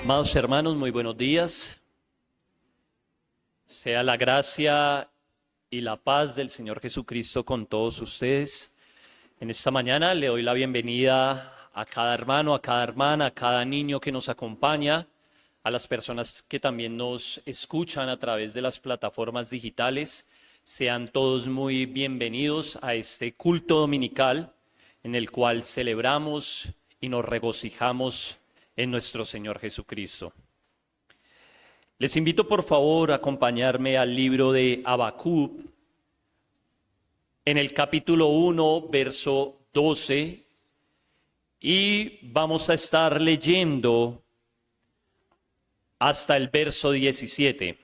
Amados hermanos, muy buenos días. Sea la gracia y la paz del Señor Jesucristo con todos ustedes. En esta mañana le doy la bienvenida a cada hermano, a cada hermana, a cada niño que nos acompaña, a las personas que también nos escuchan a través de las plataformas digitales. Sean todos muy bienvenidos a este culto dominical en el cual celebramos y nos regocijamos en nuestro Señor Jesucristo. Les invito por favor a acompañarme al libro de Habacuc, en el capítulo 1, verso 12, y vamos a estar leyendo hasta el verso 17.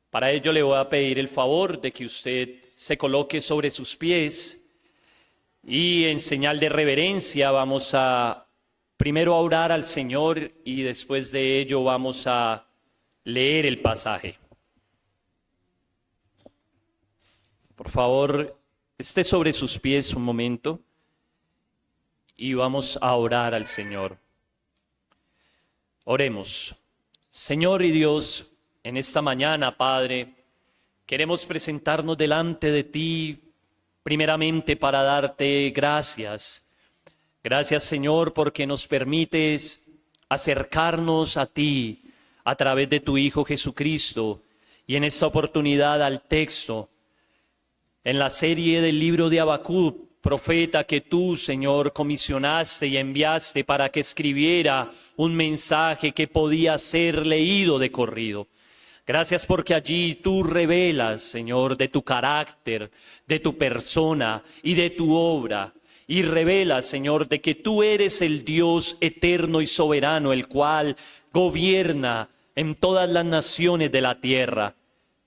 Para ello le voy a pedir el favor de que usted se coloque sobre sus pies y en señal de reverencia vamos a primero a orar al Señor y después de ello vamos a leer el pasaje. Por favor, esté sobre sus pies un momento y vamos a orar al Señor. Oremos. Señor y Dios, en esta mañana, Padre, queremos presentarnos delante de ti primeramente para darte gracias. Gracias, Señor, porque nos permites acercarnos a ti a través de tu Hijo Jesucristo y en esta oportunidad al texto, en la serie del libro de Habacuc, profeta que tú, Señor, comisionaste y enviaste para que escribiera un mensaje que podía ser leído de corrido. Gracias porque allí tú revelas, Señor, de tu carácter, de tu persona y de tu obra. Y revela, Señor, de que tú eres el Dios eterno y soberano, el cual gobierna en todas las naciones de la tierra.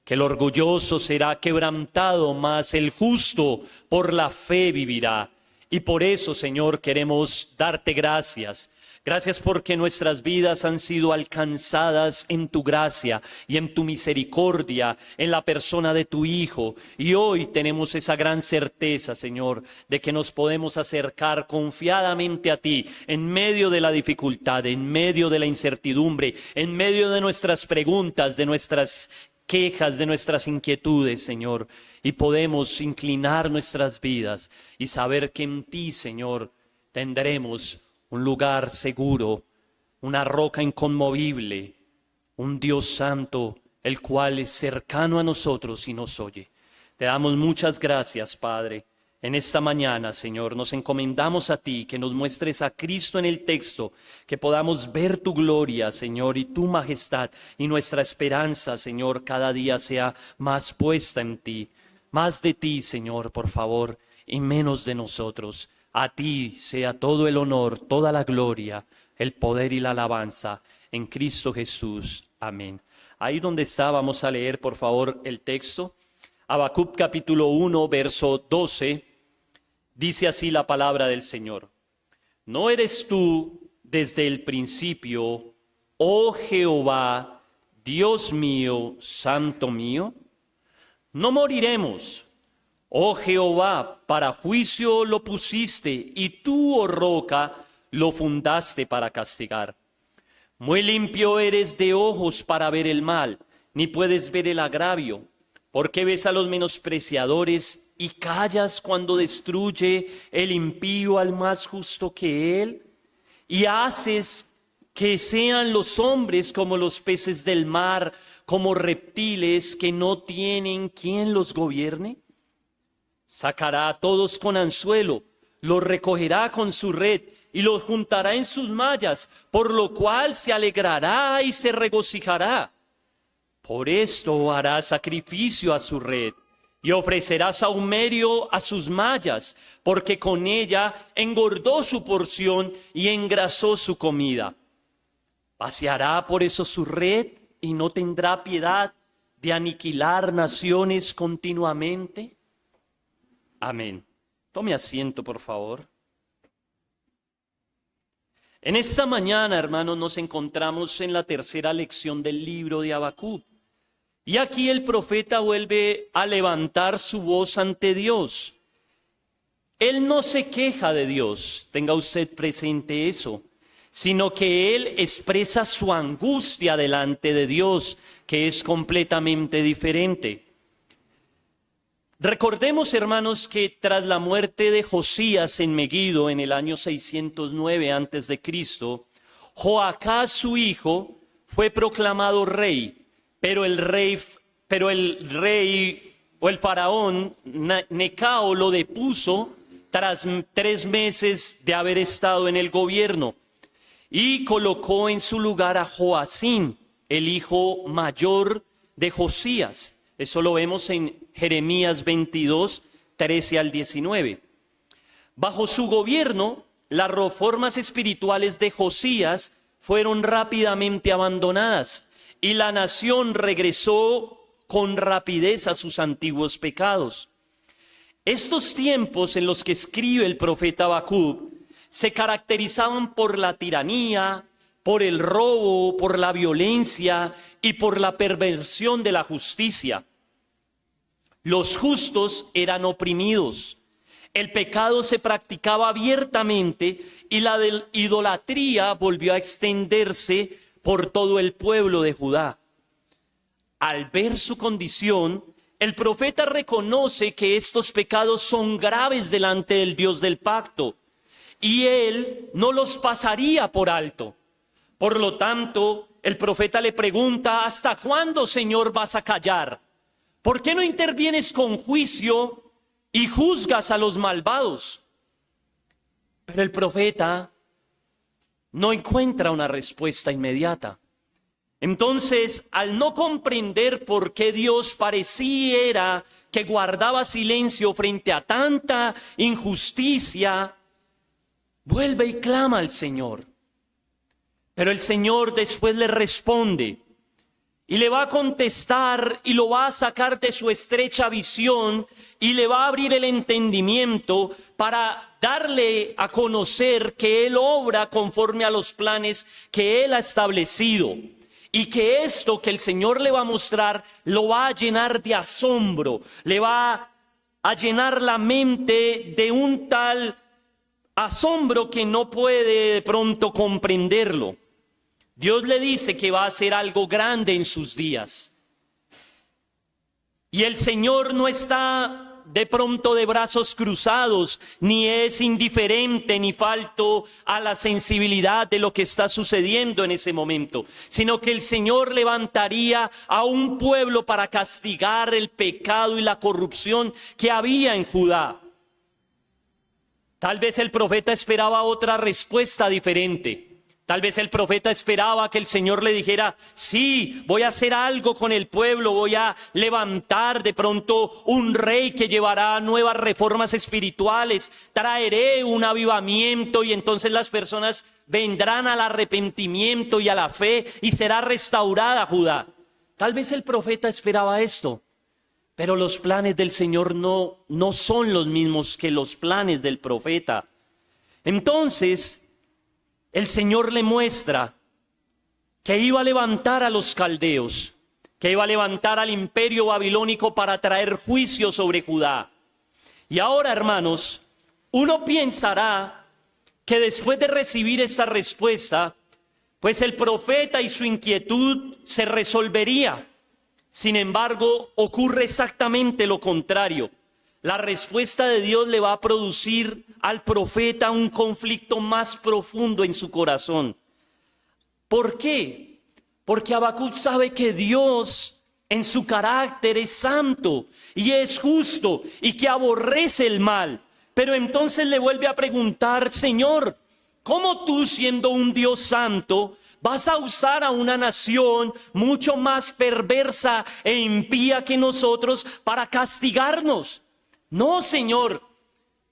Que el orgulloso será quebrantado, mas el justo por la fe vivirá. Y por eso, Señor, queremos darte gracias. Gracias porque nuestras vidas han sido alcanzadas en tu gracia y en tu misericordia, en la persona de tu Hijo. Y hoy tenemos esa gran certeza, Señor, de que nos podemos acercar confiadamente a ti en medio de la dificultad, en medio de la incertidumbre, en medio de nuestras preguntas, de nuestras quejas, de nuestras inquietudes, Señor. Y podemos inclinar nuestras vidas y saber que en ti, Señor, tendremos un lugar seguro, una roca inconmovible, un Dios santo, el cual es cercano a nosotros y nos oye. Te damos muchas gracias, Padre. En esta mañana, Señor, nos encomendamos a ti, que nos muestres a Cristo en el texto, que podamos ver tu gloria, Señor, y tu majestad, y nuestra esperanza, Señor, cada día sea más puesta en ti. Más de ti, Señor, por favor, y menos de nosotros. A ti sea todo el honor, toda la gloria, el poder y la alabanza en Cristo Jesús. Amén. Ahí donde está, vamos a leer por favor el texto. Habacuc capítulo 1, verso 12, dice así la palabra del Señor. ¿No eres tú desde el principio, oh Jehová, Dios mío, santo mío? No moriremos. Oh Jehová, para juicio lo pusiste, y tú, oh roca, lo fundaste para castigar. Muy limpio eres de ojos para ver el mal, ni puedes ver el agravio, porque ves a los menospreciadores y callas cuando destruye el impío al más justo que él, y haces que sean los hombres como los peces del mar, como reptiles que no tienen quien los gobierne. Sacará a todos con anzuelo, los recogerá con su red y los juntará en sus mallas, por lo cual se alegrará y se regocijará. Por esto hará sacrificio a su red y ofrecerá sahumerio a sus mallas, porque con ella engordó su porción y engrasó su comida. Paseará por eso su red y no tendrá piedad de aniquilar naciones continuamente. Amén. Tome asiento, por favor. En esta mañana, hermanos, nos encontramos en la tercera lección del libro de Habacuc. Y aquí el profeta vuelve a levantar su voz ante Dios. Él no se queja de Dios, tenga usted presente eso, sino que él expresa su angustia delante de Dios, que es completamente diferente. Recordemos, hermanos, que tras la muerte de Josías en Megiddo en el año 609 a.C., Joacás, su hijo, fue proclamado rey, pero el faraón Necao lo depuso tras 3 meses de haber estado en el gobierno y colocó en su lugar a Joacín, el hijo mayor de Josías. Eso lo vemos en Jeremías 22, 13 al 19. Bajo su gobierno, las reformas espirituales de Josías fueron rápidamente abandonadas y la nación regresó con rapidez a sus antiguos pecados. Estos tiempos en los que escribe el profeta Habacuc se caracterizaban por la tiranía, por el robo, por la violencia y por la perversión de la justicia. Los justos eran oprimidos. El pecado se practicaba abiertamente y la idolatría volvió a extenderse por todo el pueblo de Judá. Al ver su condición, el profeta reconoce que estos pecados son graves delante del Dios del pacto y él no los pasaría por alto. Por lo tanto, el profeta le pregunta: ¿hasta cuándo, Señor, vas a callar? ¿Por qué no intervienes con juicio y juzgas a los malvados? Pero el profeta no encuentra una respuesta inmediata. Entonces, al no comprender por qué Dios pareciera que guardaba silencio frente a tanta injusticia, vuelve y clama al Señor. Pero el Señor después le responde y le va a contestar y lo va a sacar de su estrecha visión y le va a abrir el entendimiento para darle a conocer que Él obra conforme a los planes que Él ha establecido. Y que esto que el Señor le va a mostrar lo va a llenar de asombro, le va a llenar la mente de un tal asombro que no puede de pronto comprenderlo. Dios le dice que va a hacer algo grande en sus días. Y el Señor no está de pronto de brazos cruzados, ni es indiferente, ni falto a la sensibilidad de lo que está sucediendo en ese momento, sino que el Señor levantaría a un pueblo para castigar el pecado y la corrupción que había en Judá. Tal vez el profeta esperaba otra respuesta diferente. Tal vez el profeta esperaba que el Señor le dijera: sí, voy a hacer algo con el pueblo, voy a levantar de pronto un rey que llevará nuevas reformas espirituales, traeré un avivamiento y entonces las personas vendrán al arrepentimiento y a la fe y será restaurada Judá. Tal vez el profeta esperaba esto, pero los planes del Señor no son los mismos que los planes del profeta. Entonces el Señor le muestra que iba a levantar a los caldeos, que iba a levantar al imperio babilónico para traer juicio sobre Judá. Y ahora, hermanos, uno pensará que después de recibir esta respuesta, pues el profeta y su inquietud se resolvería. Sin embargo, ocurre exactamente lo contrario. La respuesta de Dios le va a producir al profeta un conflicto más profundo en su corazón. ¿Por qué? Porque Habacuc sabe que Dios en su carácter es santo y es justo y que aborrece el mal. Pero entonces le vuelve a preguntar: Señor, ¿cómo tú, siendo un Dios santo, vas a usar a una nación mucho más perversa e impía que nosotros para castigarnos? No, Señor,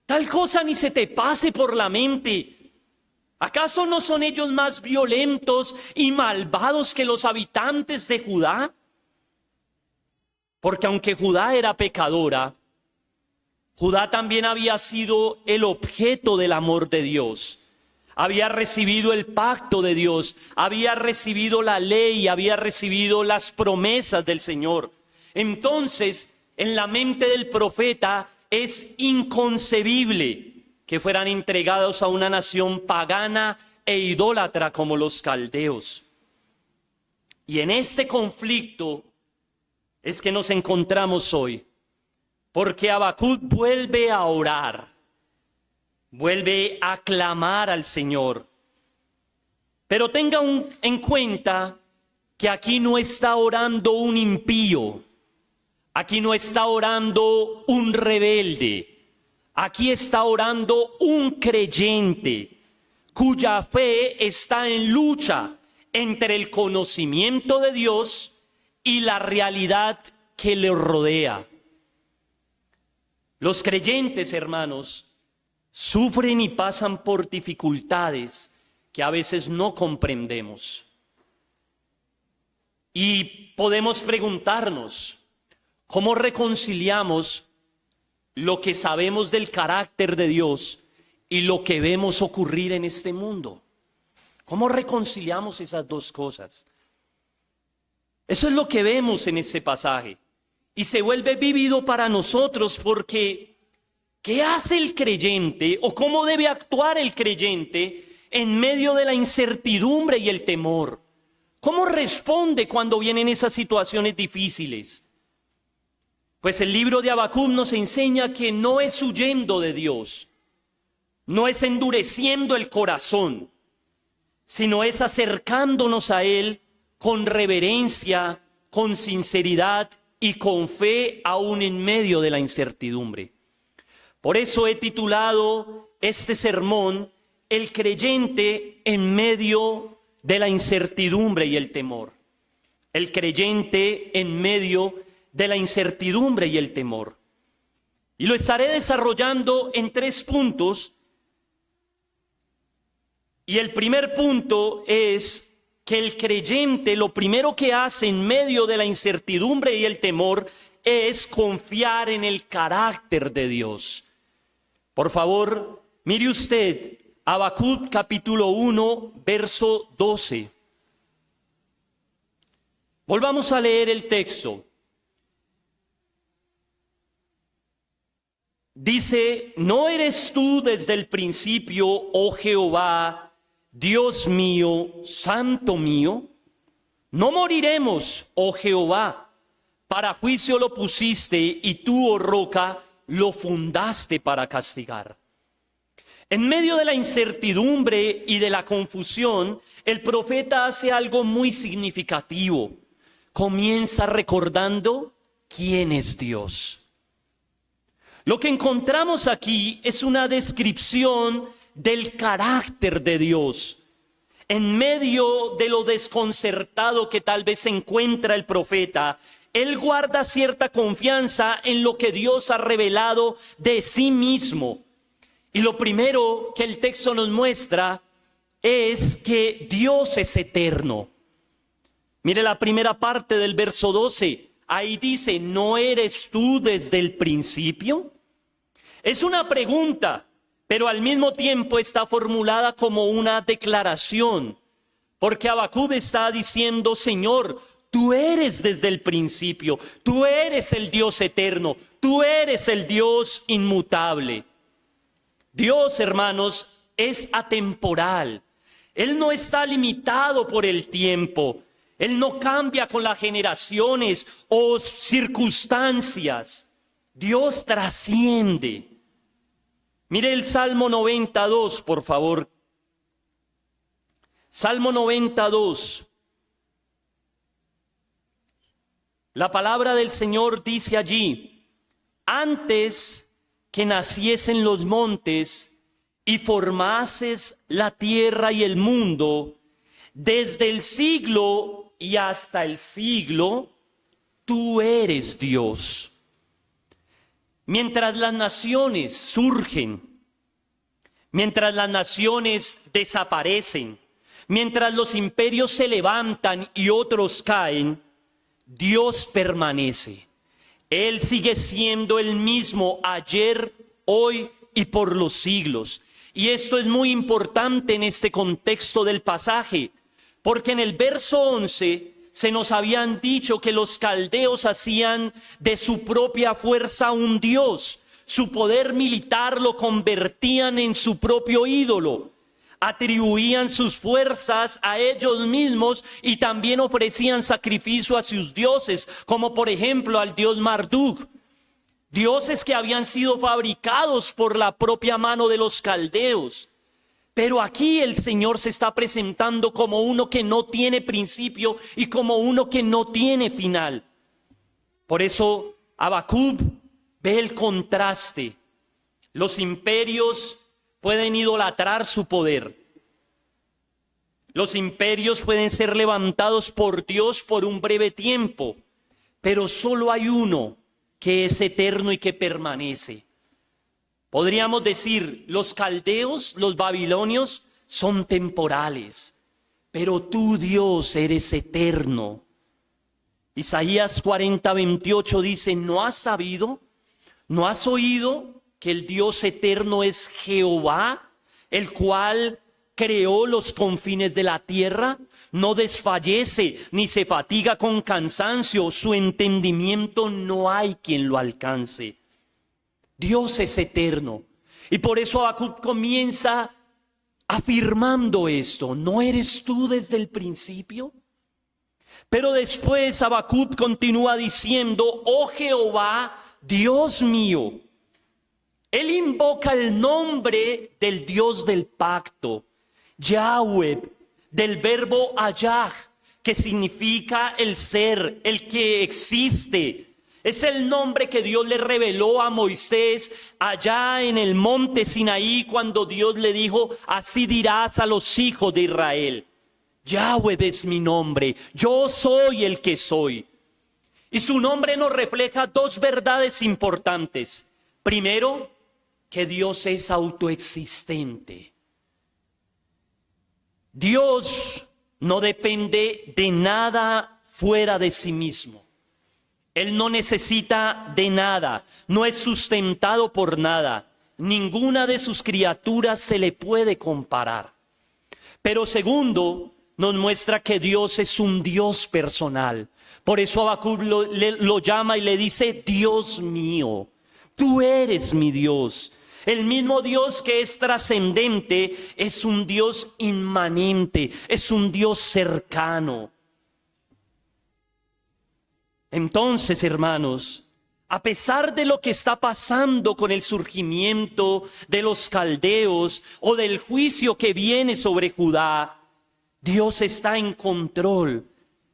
tal cosa ni se te pase por la mente. ¿Acaso no son ellos más violentos y malvados que los habitantes de Judá? Porque aunque Judá era pecadora, Judá también había sido el objeto del amor de Dios. Había recibido el pacto de Dios, había recibido la ley, había recibido las promesas del Señor. Entonces, en la mente del profeta es inconcebible que fueran entregados a una nación pagana e idólatra como los caldeos. Y en este conflicto es que nos encontramos hoy, porque Habacuc vuelve a orar, vuelve a clamar al Señor. Pero tenga en cuenta que aquí no está orando un impío, aquí no está orando un rebelde, aquí está orando un creyente cuya fe está en lucha entre el conocimiento de Dios y la realidad que le rodea. Los creyentes, hermanos, sufren y pasan por dificultades que a veces no comprendemos. Y podemos preguntarnos, ¿cómo reconciliamos lo que sabemos del carácter de Dios y lo que vemos ocurrir en este mundo? ¿Cómo reconciliamos esas dos cosas? Eso es lo que vemos en este pasaje. Y se vuelve vívido para nosotros porque ¿qué hace el creyente o cómo debe actuar el creyente en medio de la incertidumbre y el temor? ¿Cómo responde cuando vienen esas situaciones difíciles? Pues el libro de Habacuc nos enseña que no es huyendo de Dios, no es endureciendo el corazón, sino es acercándonos a Él con reverencia, con sinceridad y con fe aún en medio de la incertidumbre. Por eso he titulado este sermón El creyente en medio de la incertidumbre y el temor. El creyente en medio de la incertidumbre y el temor. Y lo estaré desarrollando en 3 puntos. Y el primer punto es que el creyente lo primero que hace en medio de la incertidumbre y el temor es confiar en el carácter de Dios. Por favor, mire usted Habacuc capítulo 1, verso 12. Volvamos a leer el texto. Dice, ¿no eres tú desde el principio, oh Jehová, Dios mío, santo mío? No moriremos, oh Jehová, para juicio lo pusiste y tú, oh roca, lo fundaste para castigar. En medio de la incertidumbre y de la confusión, el profeta hace algo muy significativo. Comienza recordando quién es Dios. Lo que encontramos aquí es una descripción del carácter de Dios. En medio de lo desconcertado que tal vez se encuentra el profeta, él guarda cierta confianza en lo que Dios ha revelado de sí mismo. Y lo primero que el texto nos muestra es que Dios es eterno. Mire la primera parte del verso 12. Ahí dice, ¿no eres tú desde el principio? Es una pregunta, pero al mismo tiempo está formulada como una declaración. Porque Habacuc está diciendo, Señor, tú eres desde el principio, tú eres el Dios eterno, tú eres el Dios inmutable. Dios, hermanos, es atemporal. Él no está limitado por el tiempo. Él no cambia con las generaciones o circunstancias. Dios trasciende. Mire el Salmo 92, por favor. Salmo 92. La palabra del Señor dice allí, antes que naciesen los montes y formases la tierra y el mundo, desde el siglo y hasta el siglo, tú eres Dios. Mientras las naciones surgen, mientras las naciones desaparecen, mientras los imperios se levantan y otros caen, Dios permanece. Él sigue siendo el mismo ayer, hoy y por los siglos. Y esto es muy importante en este contexto del pasaje, porque en el verso 11 se nos habían dicho que los caldeos hacían de su propia fuerza un dios. Su poder militar lo convertían en su propio ídolo. atribuían sus fuerzas a ellos mismos y también ofrecían sacrificio a sus dioses, como por ejemplo al dios Marduk. Dioses que habían sido fabricados por la propia mano de los caldeos. Pero aquí el Señor se está presentando como uno que no tiene principio y como uno que no tiene final. Por eso Habacuc ve el contraste. Los imperios pueden idolatrar su poder. Los imperios pueden ser levantados por Dios por un breve tiempo, pero solo hay uno que es eterno y que permanece. Podríamos decir, los caldeos, los babilonios son temporales, pero tú, Dios, eres eterno. Isaías 40:28 dice, ¿no has sabido, no has oído que el Dios eterno es Jehová, el cual creó los confines de la tierra? No desfallece ni se fatiga con cansancio, su entendimiento no hay quien lo alcance. Dios es eterno. Y por eso Habacuc comienza afirmando esto. ¿No eres tú desde el principio? Pero después Habacuc continúa diciendo, oh Jehová, Dios mío. Él invoca el nombre del Dios del pacto, Yahweh, del verbo Hayah, que significa el ser, el que existe. Es el nombre que Dios le reveló a Moisés allá en el monte Sinaí cuando Dios le dijo, así dirás a los hijos de Israel. Yahweh es mi nombre, yo soy el que soy. Y su nombre nos refleja dos verdades importantes. Primero, que Dios es autoexistente. Dios no depende de nada fuera de sí mismo. Él no necesita de nada, no es sustentado por nada. Ninguna de sus criaturas se le puede comparar. Pero segundo, nos muestra que Dios es un Dios personal. Por eso Habacuc lo llama y le dice, Dios mío, tú eres mi Dios. El mismo Dios que es trascendente es un Dios inmanente, es un Dios cercano. Entonces, hermanos, a pesar de lo que está pasando con el surgimiento de los caldeos o del juicio que viene sobre Judá, Dios está en control,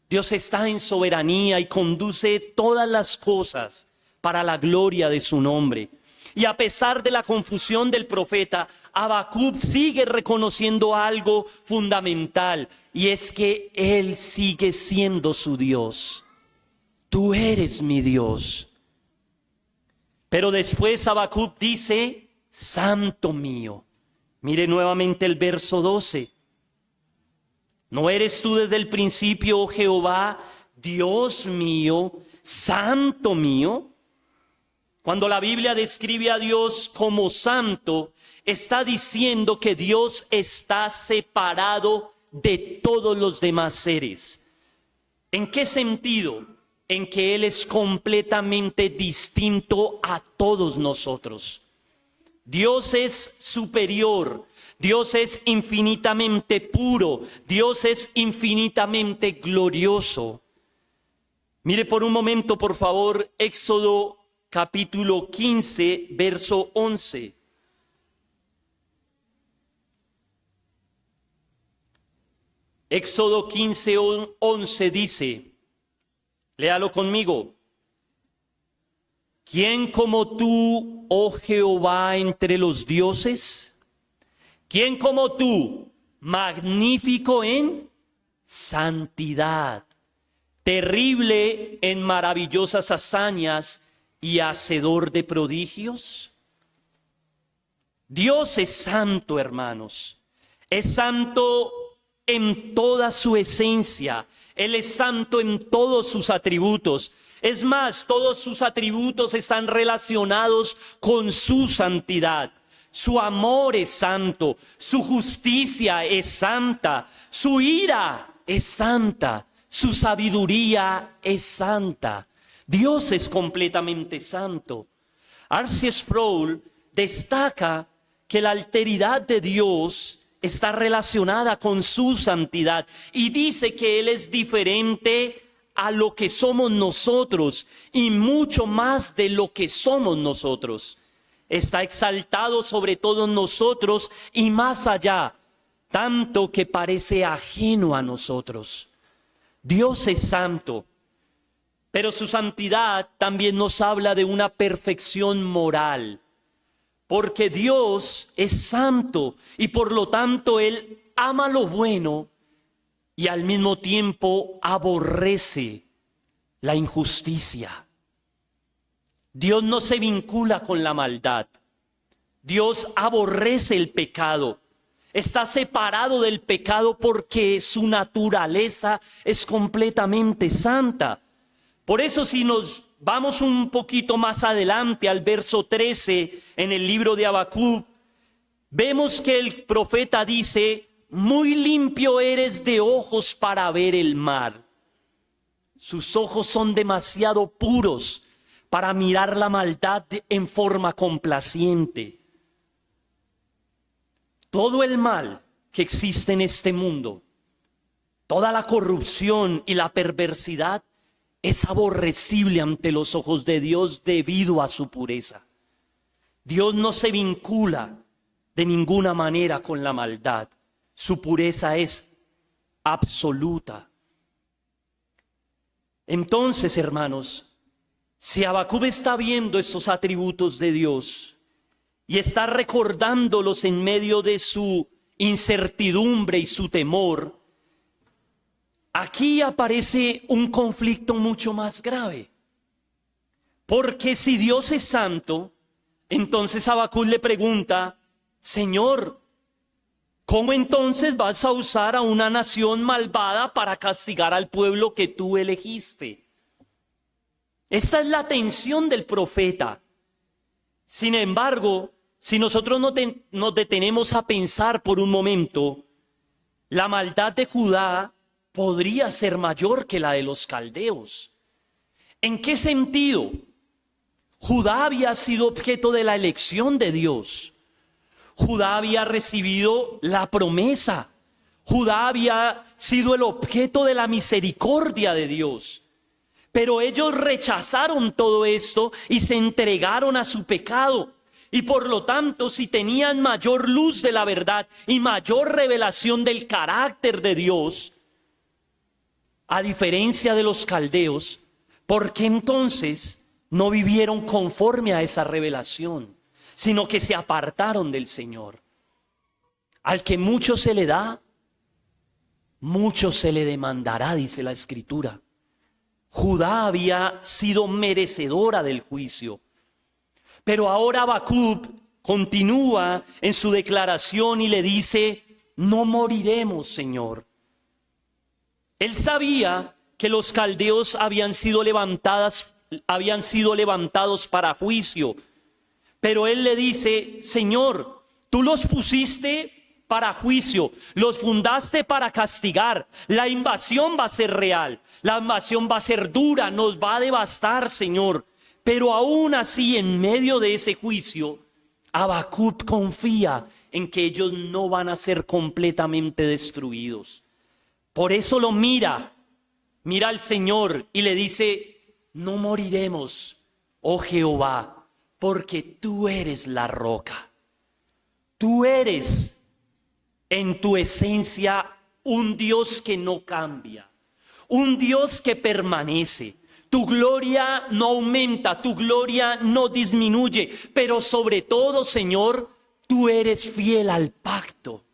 Dios está en soberanía y conduce todas las cosas para la gloria de su nombre. Y a pesar de la confusión del profeta, Habacuc sigue reconociendo algo fundamental, y es que Él sigue siendo su Dios. Tú eres mi Dios. Pero después Habacuc dice, Santo mío. Mire nuevamente el verso 12. ¿No eres tú desde el principio, oh Jehová, Dios mío, Santo mío? Cuando la Biblia describe a Dios como santo, está diciendo que Dios está separado de todos los demás seres. ¿En qué sentido? En que Él es completamente distinto a todos nosotros. Dios es superior, Dios es infinitamente puro, Dios es infinitamente glorioso. Mire por un momento, por favor, Éxodo capítulo 15, verso 11. Éxodo 15, 11 dice, léalo conmigo. ¿Quién como tú, oh Jehová, entre los dioses? ¿Quién como tú, magnífico en santidad, terrible en maravillosas hazañas y hacedor de prodigios? Dios es santo, hermanos. Es santo en toda su esencia. Él es santo en todos sus atributos. Es más, todos sus atributos están relacionados con su santidad. Su amor es santo, su justicia es santa, su ira es santa, su sabiduría es santa. Dios es completamente santo. R.C. Sproul destaca que la alteridad de Dios está relacionada con su santidad y dice que Él es diferente a lo que somos nosotros y mucho más de lo que somos nosotros. Está exaltado sobre todos nosotros y más allá, tanto que parece ajeno a nosotros. Dios es santo, pero su santidad también nos habla de una perfección moral, porque Dios es santo y por lo tanto Él ama lo bueno y al mismo tiempo aborrece la injusticia. Dios no se vincula con la maldad. Dios aborrece el pecado. Está separado del pecado porque su naturaleza es completamente santa. Por eso si nos vamos un poquito más adelante al verso 13 en el libro de Habacuc, vemos que el profeta dice: muy limpio eres de ojos para ver el mal. Sus ojos son demasiado puros para mirar la maldad en forma complaciente. Todo el mal que existe en este mundo, toda la corrupción y la perversidad es aborrecible ante los ojos de Dios debido a su pureza. Dios no se vincula de ninguna manera con la maldad. Su pureza es absoluta. Entonces, hermanos, si Habacuc está viendo estos atributos de Dios y está recordándolos en medio de su incertidumbre y su temor, aquí aparece un conflicto mucho más grave. Porque si Dios es santo, entonces Habacuc le pregunta: Señor, ¿cómo entonces vas a usar a una nación malvada para castigar al pueblo que tú elegiste? Esta es la tensión del profeta. Sin embargo, si nosotros nos detenemos a pensar por un momento, la maldad de Judá podría ser mayor que la de los caldeos. ¿En qué sentido? Judá había sido objeto de la elección de Dios. Judá había recibido la promesa. Judá había sido el objeto de la misericordia de Dios. Pero ellos rechazaron todo esto y se entregaron a su pecado. Y por lo tanto, si tenían mayor luz de la verdad y mayor revelación del carácter de Dios, a diferencia de los caldeos, ¿por qué entonces no vivieron conforme a esa revelación, sino que se apartaron del Señor? Al que mucho se le da, mucho se le demandará, dice la Escritura. Judá había sido merecedora del juicio. Pero ahora Habacuc continúa en su declaración y le dice: no moriremos, Señor. Él sabía que los caldeos habían sido levantados para juicio. Pero él le dice: Señor, tú los pusiste para juicio, los fundaste para castigar. La invasión va a ser real, la invasión va a ser dura, nos va a devastar, Señor. Pero aún así, en medio de ese juicio, Habacuc confía en que ellos no van a ser completamente destruidos. Por eso lo mira al Señor y le dice: no moriremos, oh Jehová, porque tú eres la roca. Tú eres en tu esencia un Dios que no cambia, un Dios que permanece. Tu gloria no aumenta, tu gloria no disminuye, pero sobre todo, Señor, tú eres fiel al pacto.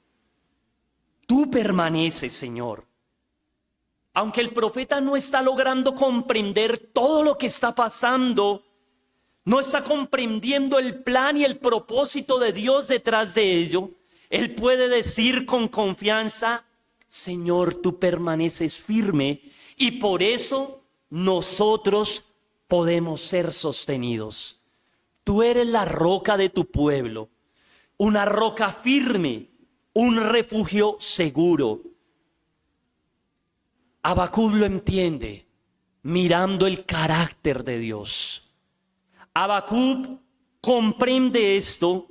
Tú permaneces, Señor. Aunque el profeta no está logrando comprender todo lo que está pasando, no está comprendiendo el plan y el propósito de Dios detrás de ello, él puede decir con confianza: Señor, tú permaneces firme y por eso nosotros podemos ser sostenidos. Tú eres la roca de tu pueblo, una roca firme, un refugio seguro. Habacuc lo entiende mirando el carácter de Dios. Habacuc comprende esto,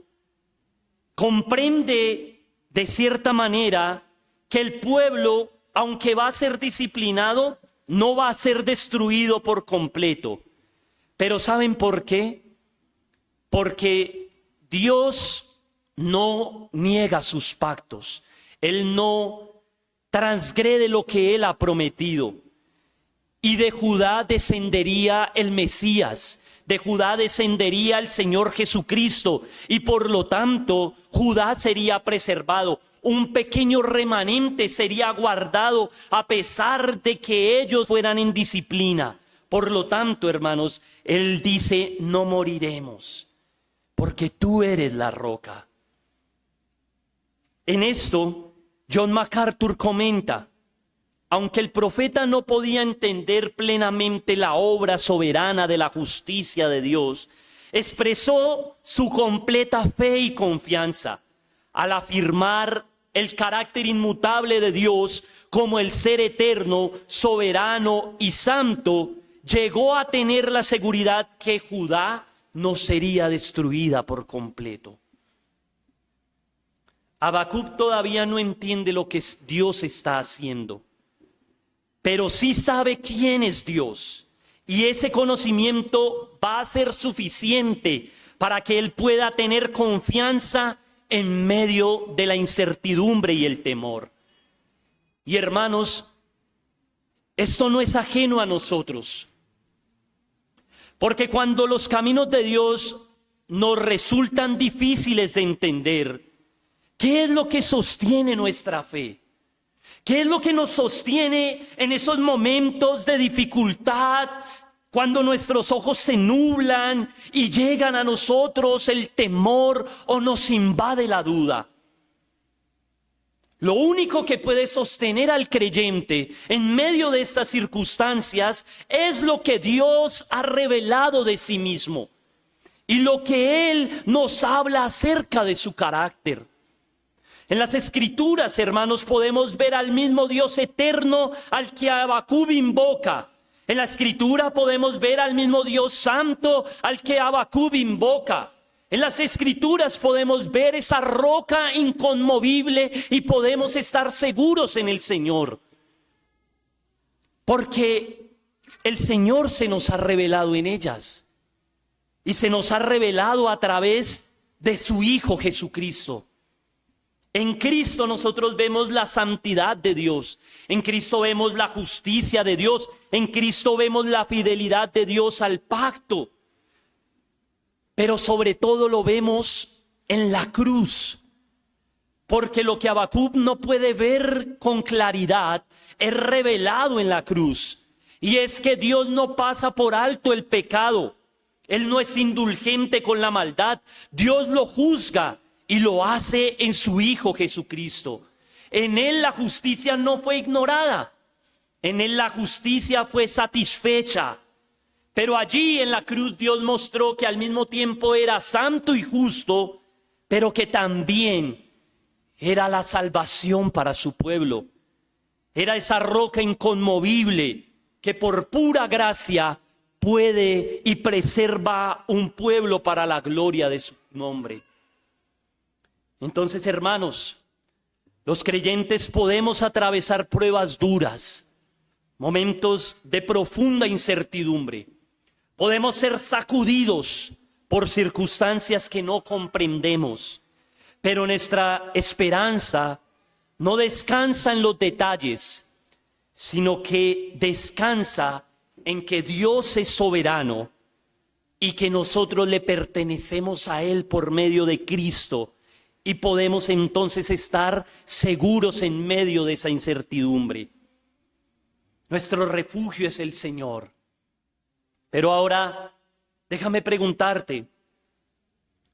comprende de cierta manera, que el pueblo, aunque va a ser disciplinado, no va a ser destruido por completo. Pero ¿saben por qué? Porque Dios no niega sus pactos. Él no transgrede lo que Él ha prometido. Y de Judá descendería el Mesías. De Judá descendería el Señor Jesucristo. Y por lo tanto, Judá sería preservado. Un pequeño remanente sería guardado a pesar de que ellos fueran en disciplina. Por lo tanto, hermanos, Él dice, no moriremos, porque tú eres la roca. En esto, John MacArthur comenta, aunque el profeta no podía entender plenamente la obra soberana de la justicia de Dios, expresó su completa fe y confianza al afirmar el carácter inmutable de Dios como el ser eterno, soberano y santo. Llegó a tener la seguridad que Judá no sería destruida por completo. Habacuc todavía no entiende lo que Dios está haciendo, pero sí sabe quién es Dios, y ese conocimiento va a ser suficiente para que él pueda tener confianza en medio de la incertidumbre y el temor. Y hermanos, esto no es ajeno a nosotros, porque cuando los caminos de Dios nos resultan difíciles de entender, ¿qué es lo que sostiene nuestra fe? ¿Qué es lo que nos sostiene en esos momentos de dificultad, cuando nuestros ojos se nublan y llegan a nosotros el temor o nos invade la duda? Lo único que puede sostener al creyente en medio de estas circunstancias es lo que Dios ha revelado de sí mismo y lo que Él nos habla acerca de su carácter. En las Escrituras, hermanos, podemos ver al mismo Dios eterno al que Habacuc invoca. En la Escritura podemos ver al mismo Dios santo al que Habacuc invoca. En las Escrituras podemos ver esa roca inconmovible y podemos estar seguros en el Señor. Porque el Señor se nos ha revelado en ellas. Y se nos ha revelado a través de su Hijo Jesucristo. En Cristo nosotros vemos la santidad de Dios. En Cristo vemos la justicia de Dios. En Cristo vemos la fidelidad de Dios al pacto. Pero sobre todo lo vemos en la cruz. Porque lo que Habacuc no puede ver con claridad es revelado en la cruz. Y es que Dios no pasa por alto el pecado. Él no es indulgente con la maldad. Dios lo juzga y lo hace en su Hijo Jesucristo. En Él la justicia no fue ignorada. En Él la justicia fue satisfecha. Pero allí en la cruz Dios mostró que al mismo tiempo era santo y justo, pero que también era la salvación para su pueblo. Era esa roca inconmovible que por pura gracia puede y preserva un pueblo para la gloria de su nombre. Entonces, hermanos, los creyentes podemos atravesar pruebas duras, momentos de profunda incertidumbre. Podemos ser sacudidos por circunstancias que no comprendemos, pero nuestra esperanza no descansa en los detalles, sino que descansa en que Dios es soberano y que nosotros le pertenecemos a Él por medio de Cristo, y podemos entonces estar seguros en medio de esa incertidumbre. Nuestro refugio es el Señor. Pero ahora, déjame preguntarte,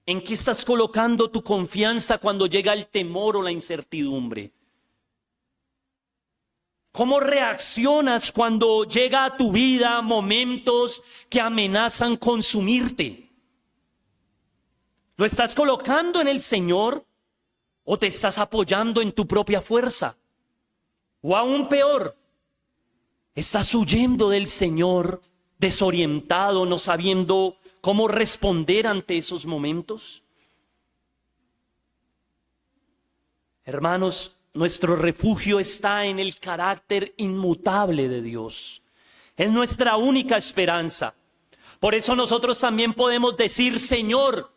¿en qué estás colocando tu confianza cuando llega el temor o la incertidumbre? ¿Cómo reaccionas cuando llega a tu vida momentos que amenazan consumirte? ¿Lo estás colocando en el Señor o te estás apoyando en tu propia fuerza? O aún peor, ¿estás huyendo del Señor, desorientado, no sabiendo cómo responder ante esos momentos? Hermanos, nuestro refugio está en el carácter inmutable de Dios. Es nuestra única esperanza. Por eso nosotros también podemos decir: Señor,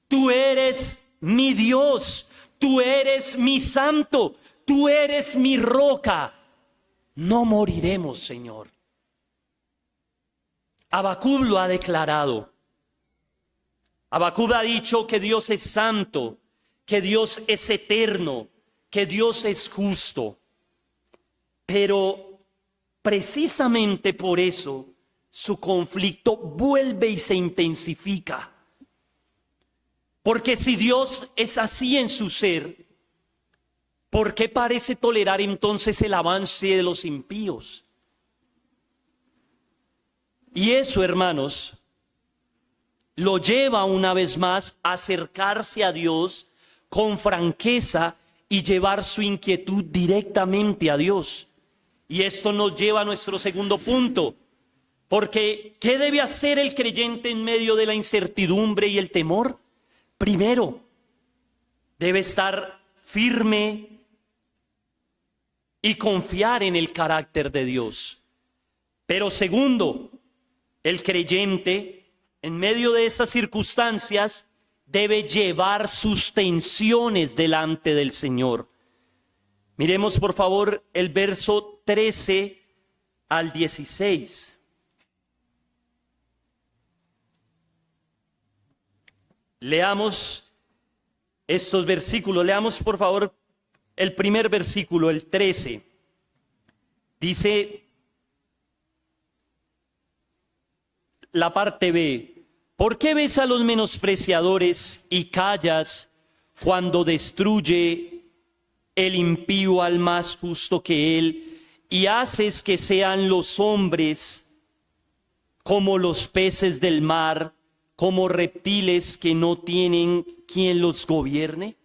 tú eres mi Dios, tú eres mi santo, tú eres mi roca. No moriremos, Señor. Habacuc lo ha declarado. Habacuc ha dicho que Dios es santo, que Dios es eterno, que Dios es justo. Pero precisamente por eso su conflicto vuelve y se intensifica. Porque si Dios es así en su ser, ¿por qué parece tolerar entonces el avance de los impíos? Y eso, hermanos, lo lleva una vez más a acercarse a Dios con franqueza y llevar su inquietud directamente a Dios. Y esto nos lleva a nuestro segundo punto. Porque, ¿qué debe hacer el creyente en medio de la incertidumbre y el temor? Primero, debe estar firme y confiar en el carácter de Dios. Pero segundo, el creyente, en medio de esas circunstancias, debe llevar sus tensiones delante del Señor. Miremos por favor el verso 13 al 16. Leamos estos versículos. Leamos por favor el primer versículo, el 13. Dice la parte B: ¿por qué ves a los menospreciadores y callas cuando destruye el impío al más justo que él, y haces que sean los hombres como los peces del mar, como reptiles que no tienen quien los gobierne?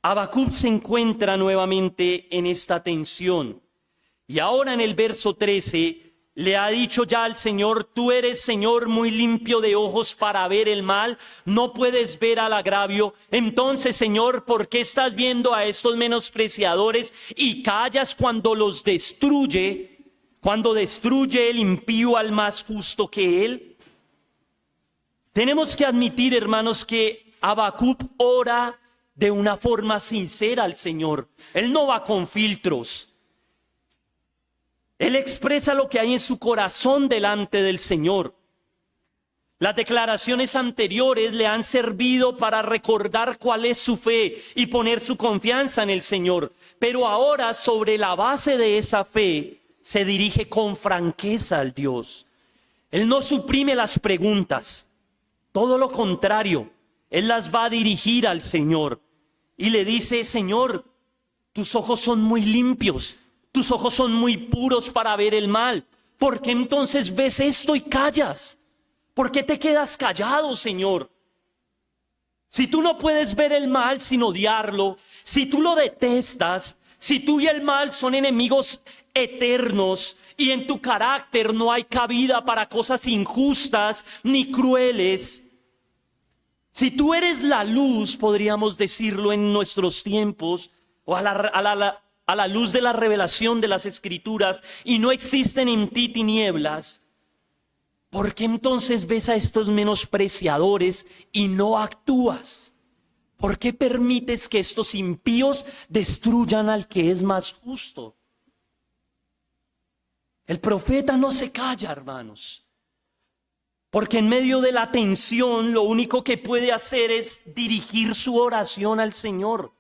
Habacuc se encuentra nuevamente en esta tensión. Y ahora en el verso 13 le ha dicho ya al Señor: tú eres, Señor, muy limpio de ojos para ver el mal, no puedes ver al agravio. Entonces, Señor, ¿por qué estás viendo a estos menospreciadores y callas cuando los destruye, cuando destruye el impío al más justo que él? Tenemos que admitir, hermanos, que Habacuc ora de una forma sincera al Señor. Él no va con filtros. Él expresa lo que hay en su corazón delante del Señor. Las declaraciones anteriores le han servido para recordar cuál es su fe y poner su confianza en el Señor. Pero ahora, sobre la base de esa fe, se dirige con franqueza al Dios. Él no suprime las preguntas. Todo lo contrario, él las va a dirigir al Señor y le dice: Señor, tus ojos son muy limpios, tus ojos son muy puros para ver el mal. ¿Por qué entonces ves esto y callas? ¿Por qué te quedas callado, Señor? Si tú no puedes ver el mal sin odiarlo, si tú lo detestas, si tú y el mal son enemigos eternos y en tu carácter no hay cabida para cosas injustas ni crueles, si tú eres la luz, podríamos decirlo en nuestros tiempos, o a la luz de la revelación de las Escrituras, y no existen en ti tinieblas, ¿por qué entonces ves a estos menospreciadores y no actúas? ¿Por qué permites que estos impíos destruyan al que es más justo? El profeta no se calla, hermanos. Porque en medio de la tensión, lo único que puede hacer es dirigir su oración al Señor.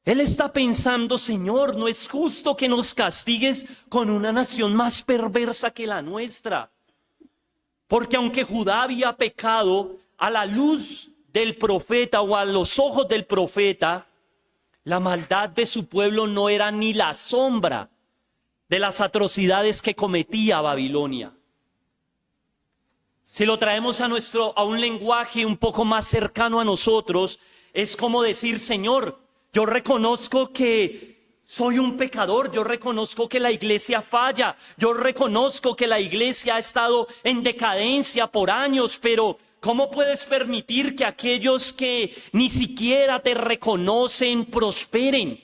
Él está pensando: Señor, no es justo que nos castigues con una nación más perversa que la nuestra. Porque aunque Judá había pecado, a la luz del profeta o a los ojos del profeta, la maldad de su pueblo no era ni la sombra de las atrocidades que cometía Babilonia. Si lo traemos a un lenguaje un poco más cercano a nosotros, es como decir: Señor, yo reconozco que soy un pecador, yo reconozco que la iglesia falla, yo reconozco que la iglesia ha estado en decadencia por años, pero ¿Cómo puedes permitir que aquellos que ni siquiera te reconocen prosperen?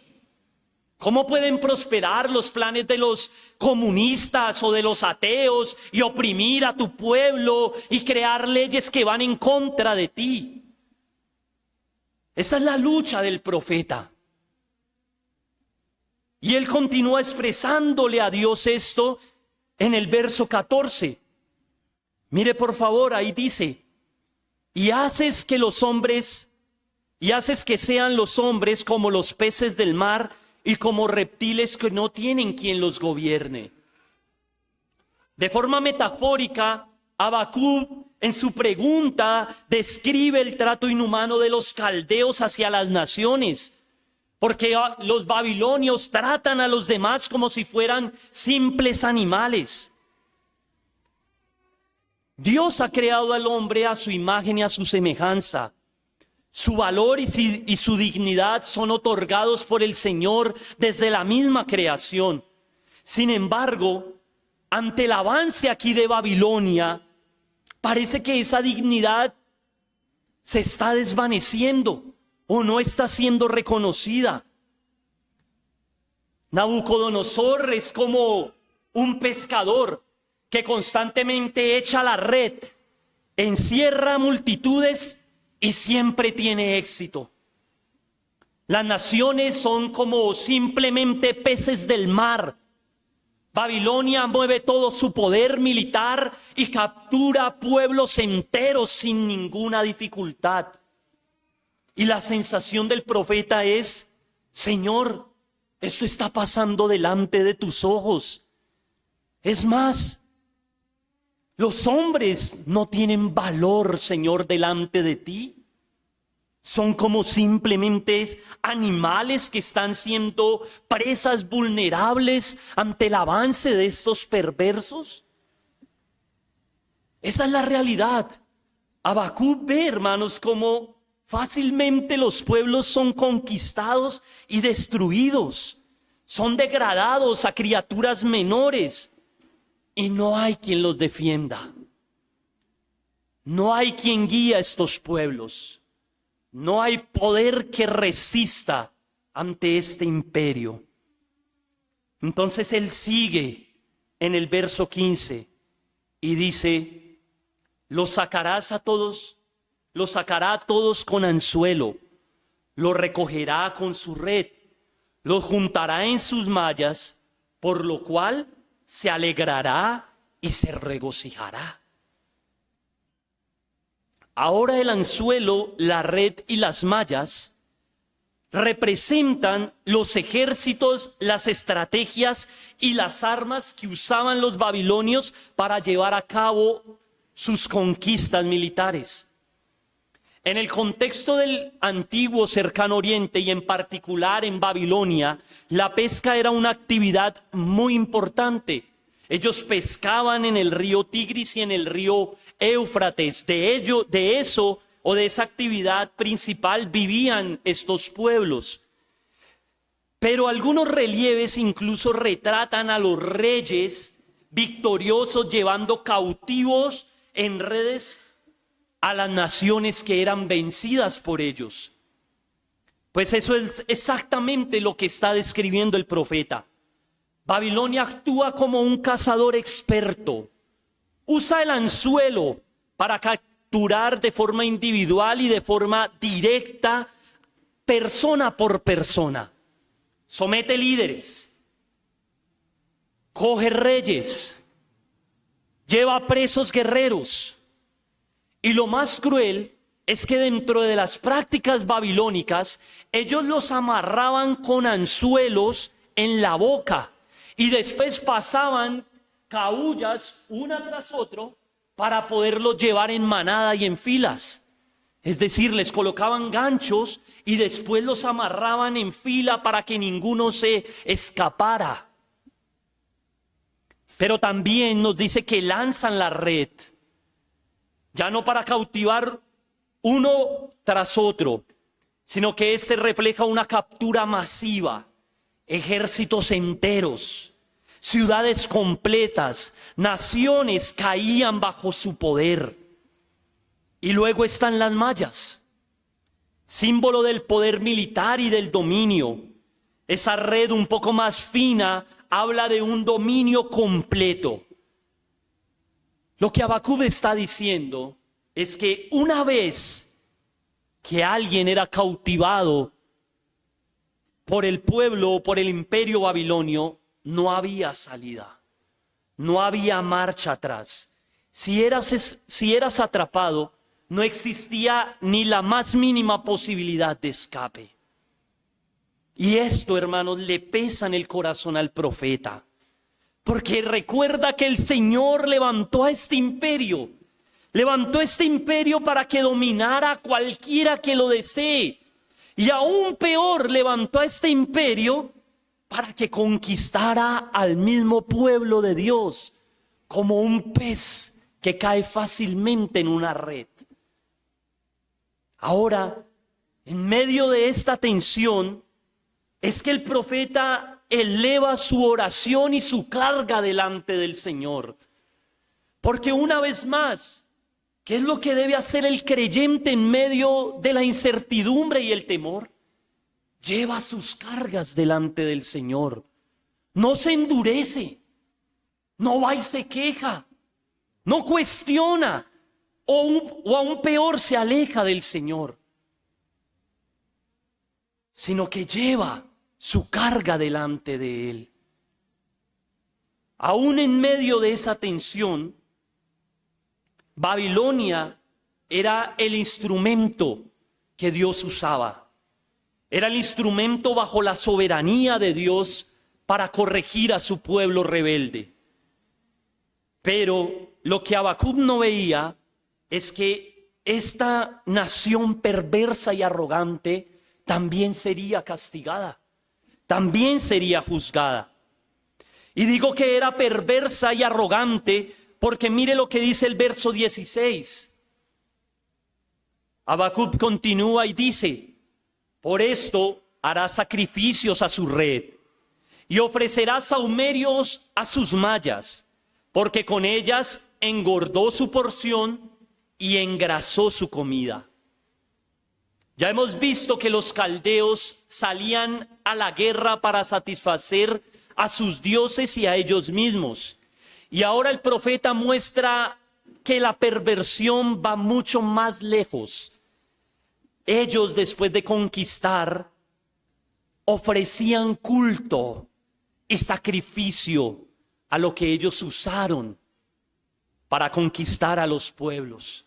¿Cómo pueden prosperar los planes de los comunistas o de los ateos y oprimir a tu pueblo y crear leyes que van en contra de ti? Esa es la lucha del profeta. Y él continúa expresándole a Dios esto en el verso 14. Mire por favor, ahí dice: y haces que sean los hombres como los peces del mar y como reptiles que no tienen quien los gobierne. De forma metafórica, Habacuc en su pregunta describe el trato inhumano de los caldeos hacia las naciones, porque los babilonios tratan a los demás como si fueran simples animales. Dios ha creado al hombre a su imagen y a su semejanza. Su valor y su dignidad son otorgados por el Señor desde la misma creación. Sin embargo, ante el avance aquí de Babilonia, parece que esa dignidad se está desvaneciendo o no está siendo reconocida. Nabucodonosor es como un pescador que constantemente echa la red, encierra multitudes y siempre tiene éxito. Las naciones son como simplemente peces del mar. Babilonia mueve todo su poder militar y captura pueblos enteros sin ninguna dificultad. Y la sensación del profeta es: Señor, esto está pasando delante de tus ojos. Es más, los hombres no tienen valor, Señor, delante de ti. Son como simplemente animales que están siendo presas vulnerables ante el avance de estos perversos. Esa es la realidad. Habacuc ve, hermanos, cómo fácilmente los pueblos son conquistados y destruidos. Son degradados a criaturas menores. Y no hay quien los defienda. No hay quien guíe a estos pueblos. No hay poder que resista ante este imperio. Entonces él sigue en el verso 15 y dice: los sacará a todos con anzuelo, los recogerá con su red, los juntará en sus mallas, por lo cual se alegrará y se regocijará. Ahora el anzuelo, la red y las mallas representan los ejércitos, las estrategias y las armas que usaban los babilonios para llevar a cabo sus conquistas militares. En el contexto del antiguo cercano oriente y en particular en Babilonia, la pesca era una actividad muy importante. Ellos pescaban en el río Tigris y en el río Éufrates. De esa actividad principal vivían estos pueblos. Pero algunos relieves incluso retratan a los reyes victoriosos llevando cautivos en redes a las naciones que eran vencidas por ellos. Pues eso es exactamente lo que está describiendo el profeta. Babilonia actúa como un cazador experto. Usa el anzuelo para capturar de forma individual y de forma directa, persona por persona. Somete líderes, coge reyes, lleva presos guerreros. Y lo más cruel es que dentro de las prácticas babilónicas, ellos los amarraban con anzuelos en la boca y después pasaban caullas una tras otro para poderlos llevar en manada y en filas. Es decir, les colocaban ganchos y después los amarraban en fila para que ninguno se escapara. Pero también nos dice que lanzan la red, ya no para cautivar uno tras otro, sino que este refleja una captura masiva, ejércitos enteros, ciudades completas, naciones caían bajo su poder. Y luego están las mallas, símbolo del poder militar y del dominio. Esa red un poco más fina habla de un dominio completo. Lo que Habacuc está diciendo es que una vez que alguien era cautivado por el pueblo o por el imperio babilonio, no había salida, no había marcha atrás. Si eras atrapado, no existía ni la más mínima posibilidad de escape. Y esto, hermanos, le pesa en el corazón al profeta, porque recuerda que el Señor levantó a este imperio para que dominara a cualquiera que lo desee. Y aún peor, levantó a este imperio para que conquistara al mismo pueblo de Dios, como un pez que cae fácilmente en una red. Ahora, en medio de esta tensión, es que el profeta eleva su oración y su carga delante del Señor. Porque una vez más, ¿qué es lo que debe hacer el creyente en medio de la incertidumbre y el temor? Lleva sus cargas delante del Señor. No se endurece, no va y se queja, no cuestiona o aún peor se aleja del Señor, sino que lleva su carga delante de Él. Aún en medio de esa tensión, Babilonia era el instrumento que Dios usaba. Era el instrumento bajo la soberanía de Dios para corregir a su pueblo rebelde. Pero lo que Habacuc no veía es que esta nación perversa y arrogante también sería castigada, también sería juzgada. Y digo que era perversa y arrogante porque mire lo que dice el verso 16. Habacuc continúa y dice: por esto hará sacrificios a su red y ofrecerá sahumerios a sus mallas, porque con ellas engordó su porción y engrasó su comida. Ya hemos visto que los caldeos salían a la guerra para satisfacer a sus dioses y a ellos mismos. Y ahora el profeta muestra que la perversión va mucho más lejos. Ellos, después de conquistar, ofrecían culto y sacrificio a lo que ellos usaron para conquistar a los pueblos.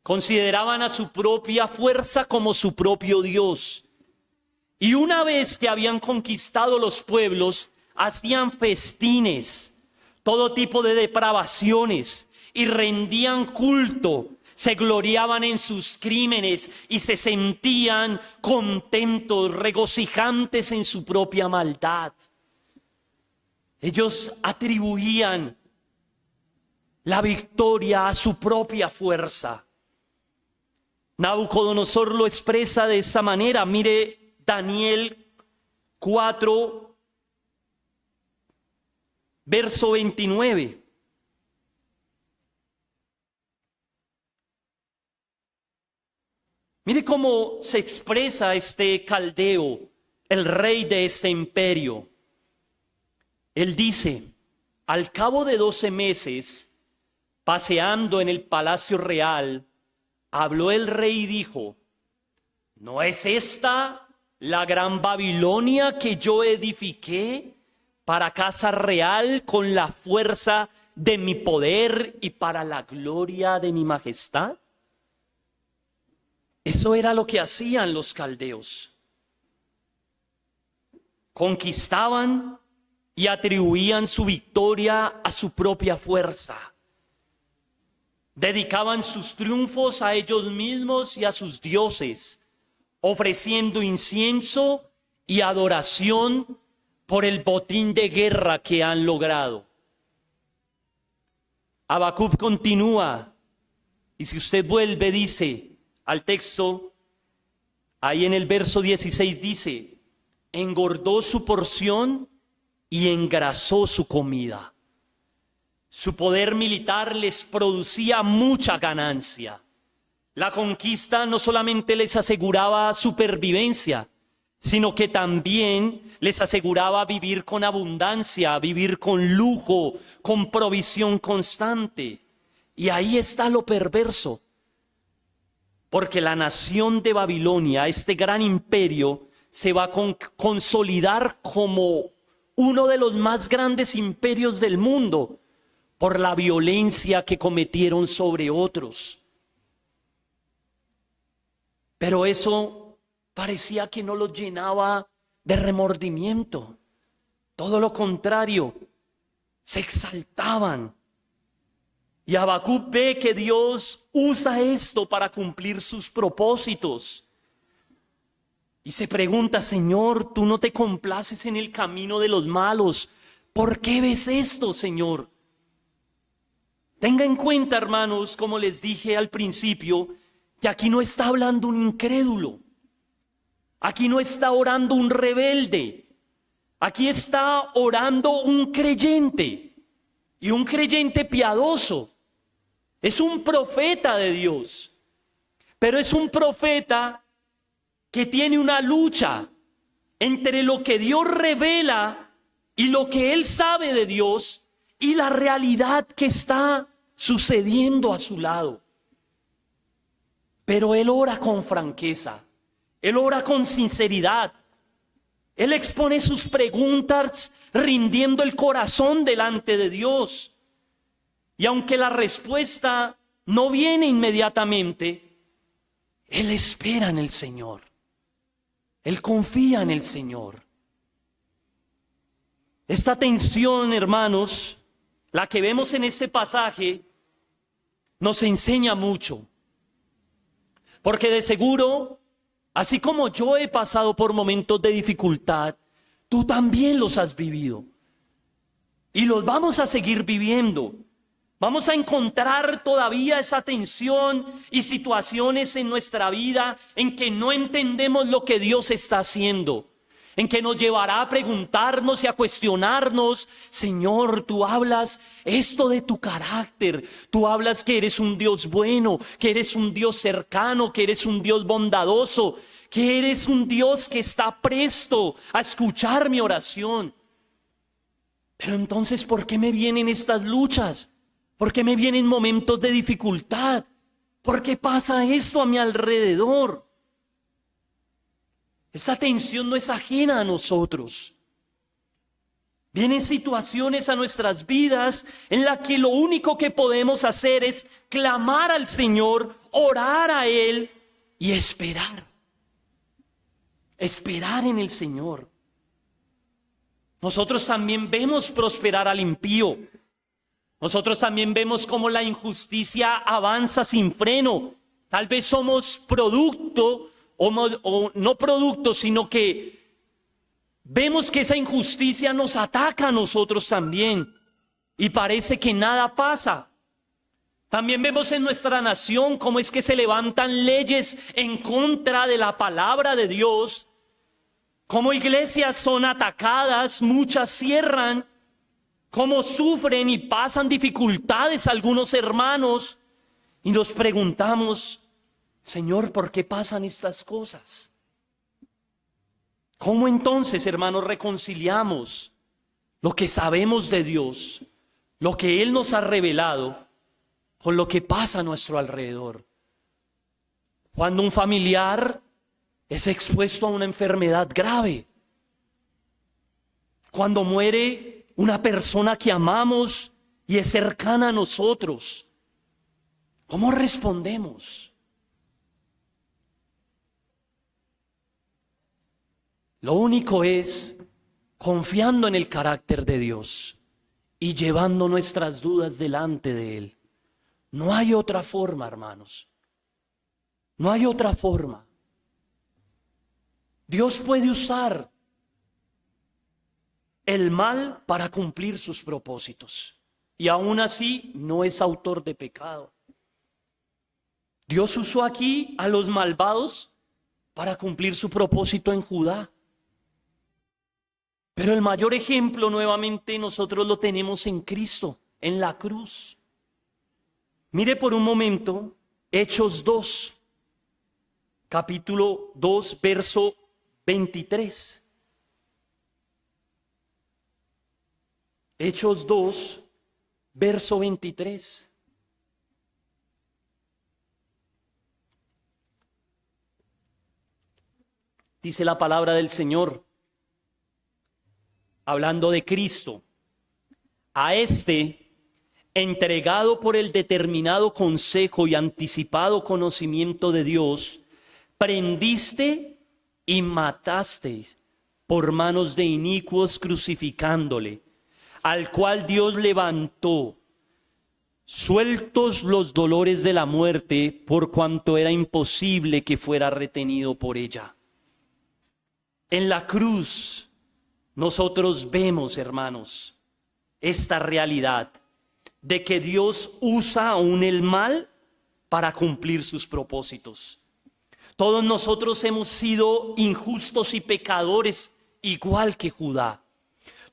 Consideraban a su propia fuerza como su propio Dios. Y una vez que habían conquistado los pueblos, hacían festines, todo tipo de depravaciones, y rendían culto. Se gloriaban en sus crímenes y se sentían contentos, regocijantes en su propia maldad. Ellos atribuían la victoria a su propia fuerza. Nabucodonosor lo expresa de esa manera. Mire Daniel 4, verso 29. Mire cómo se expresa este caldeo, el rey de este imperio. Él dice: al cabo de 12 meses, paseando en el palacio real, habló el rey y dijo: ¿no es esta la gran Babilonia que yo edifiqué para casa real con la fuerza de mi poder y para la gloria de mi majestad? Eso era lo que hacían los caldeos. Conquistaban y atribuían su victoria a su propia fuerza. Dedicaban sus triunfos a ellos mismos y a sus dioses, ofreciendo incienso y adoración por el botín de guerra que han logrado. Habacuc continúa, y si usted vuelve, dice al texto, ahí en el verso 16 dice: engordó su porción y engrasó su comida. Su poder militar les producía mucha ganancia. La conquista no solamente les aseguraba supervivencia, sino que también les aseguraba vivir con abundancia, vivir con lujo, con provisión constante. Y ahí está lo perverso, porque la nación de Babilonia, este gran imperio, se va a consolidar como uno de los más grandes imperios del mundo por la violencia que cometieron sobre otros. Pero eso parecía que no los llenaba de remordimiento. Todo lo contrario, se exaltaban. Y Habacuc ve que Dios usa esto para cumplir sus propósitos. Y se pregunta: Señor, tú no te complaces en el camino de los malos. ¿Por qué ves esto, Señor? Tenga en cuenta, hermanos, como les dije al principio, que aquí no está hablando un incrédulo. Aquí no está orando un rebelde. Aquí está orando un creyente. Y un creyente piadoso. Es un profeta de Dios. Pero es un profeta que tiene una lucha entre lo que Dios revela y lo que él sabe de Dios y la realidad que está sucediendo a su lado. Pero él ora con franqueza, él ora con sinceridad, él expone sus preguntas rindiendo el corazón delante de Dios. Y aunque la respuesta no viene inmediatamente, él espera en el Señor. Él confía en el Señor. Esta tensión, hermanos, la que vemos en este pasaje, nos enseña mucho. Porque de seguro, así como yo he pasado por momentos de dificultad, tú también los has vivido. Y los vamos a seguir viviendo. Vamos a encontrar todavía esa tensión y situaciones en nuestra vida en que no entendemos lo que Dios está haciendo, en que nos llevará a preguntarnos y a cuestionarnos: Señor, tú hablas esto de tu carácter, tú hablas que eres un Dios bueno, que eres un Dios cercano, que eres un Dios bondadoso, que eres un Dios que está presto a escuchar mi oración. Pero entonces, ¿por qué me vienen estas luchas? ¿Por qué me vienen momentos de dificultad? ¿Por qué pasa esto a mi alrededor? Esta tensión no es ajena a nosotros. Vienen situaciones a nuestras vidas en las que lo único que podemos hacer es clamar al Señor, orar a Él y esperar. Esperar en el Señor. Nosotros también vemos prosperar al impío. Nosotros también vemos cómo la injusticia avanza sin freno. Tal vez somos producto o no producto, sino que vemos que esa injusticia nos ataca a nosotros también. Y parece que nada pasa. También vemos en nuestra nación cómo es que se levantan leyes en contra de la palabra de Dios. Cómo iglesias son atacadas, muchas cierran. Cómo sufren y pasan dificultades algunos hermanos. Y nos preguntamos: Señor, ¿por qué pasan estas cosas? ¿Cómo entonces, hermanos, reconciliamos lo que sabemos de Dios, lo que Él nos ha revelado, con lo que pasa a nuestro alrededor? Cuando un familiar es expuesto a una enfermedad grave, cuando muere una persona que amamos y es cercana a nosotros, ¿cómo respondemos? Lo único es confiando en el carácter de Dios y llevando nuestras dudas delante de Él. No hay otra forma, hermanos. No hay otra forma. Dios puede usar el mal para cumplir sus propósitos. Y aún así no es autor de pecado. Dios usó aquí a los malvados para cumplir su propósito en Judá. Pero el mayor ejemplo nuevamente nosotros lo tenemos en Cristo, en la cruz. Mire por un momento Hechos 2, capítulo 2, verso 23. Hechos 2, verso 23. Dice la palabra del Señor, hablando de Cristo: a este, entregado por el determinado consejo y anticipado conocimiento de Dios, prendiste y matasteis por manos de inicuos, crucificándole, al cual Dios levantó, sueltos los dolores de la muerte, por cuanto era imposible que fuera retenido por ella. En la cruz nosotros vemos, hermanos, esta realidad de que Dios usa aún el mal para cumplir sus propósitos. Todos nosotros hemos sido injustos y pecadores, igual que Judá.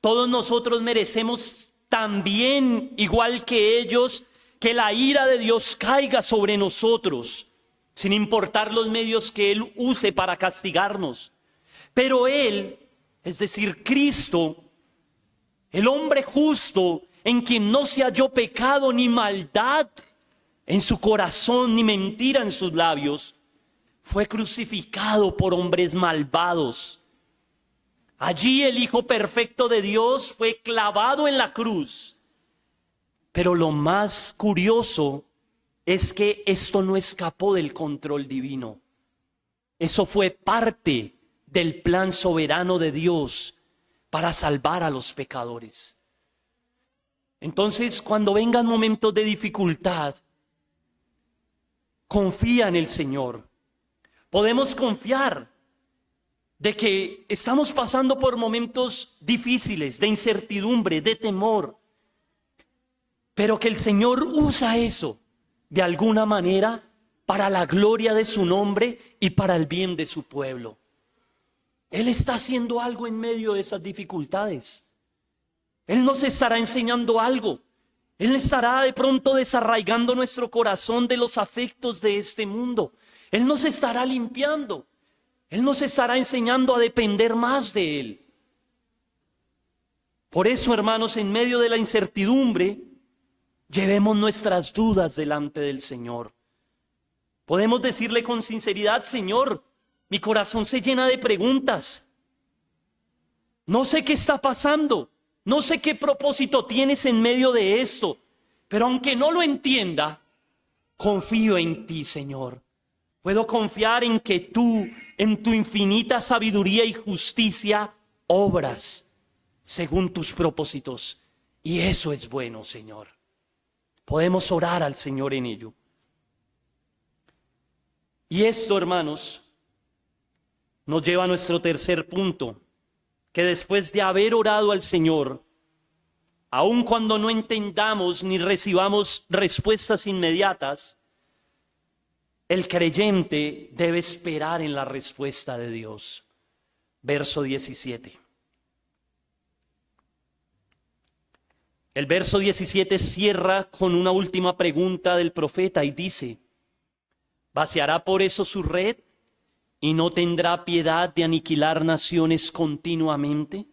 Todos nosotros merecemos también, igual que ellos, que la ira de Dios caiga sobre nosotros, sin importar los medios que Él use para castigarnos. Pero Él, es decir, Cristo, el hombre justo, en quien no se halló pecado ni maldad en su corazón, ni mentira en sus labios, fue crucificado por hombres malvados. Allí el Hijo perfecto de Dios fue clavado en la cruz. Pero lo más curioso es que esto no escapó del control divino. Eso fue parte del plan soberano de Dios para salvar a los pecadores. Entonces, cuando vengan momentos de dificultad, confía en el Señor. Podemos confiar de que estamos pasando por momentos difíciles, de incertidumbre, de temor, pero que el Señor usa eso de alguna manera para la gloria de su nombre y para el bien de su pueblo. Él está haciendo algo en medio de esas dificultades. Él nos estará enseñando algo. Él estará de pronto desarraigando nuestro corazón de los afectos de este mundo. Él nos estará limpiando. Él nos estará enseñando a depender más de Él. Por eso, hermanos, en medio de la incertidumbre, llevemos nuestras dudas delante del Señor. Podemos decirle con sinceridad: Señor, mi corazón se llena de preguntas. No sé qué está pasando. No sé qué propósito tienes en medio de esto. Pero aunque no lo entienda, confío en ti, Señor. Puedo confiar en que tú, en tu infinita sabiduría y justicia, obras según tus propósitos. Y eso es bueno, Señor. Podemos orar al Señor en ello. Y esto, hermanos, nos lleva a nuestro tercer punto, que después de haber orado al Señor, aun cuando no entendamos ni recibamos respuestas inmediatas, el creyente debe esperar en la respuesta de Dios. Verso 17. El verso 17 cierra con una última pregunta del profeta y dice: ¿vaciará por eso su red y no tendrá piedad de aniquilar naciones continuamente?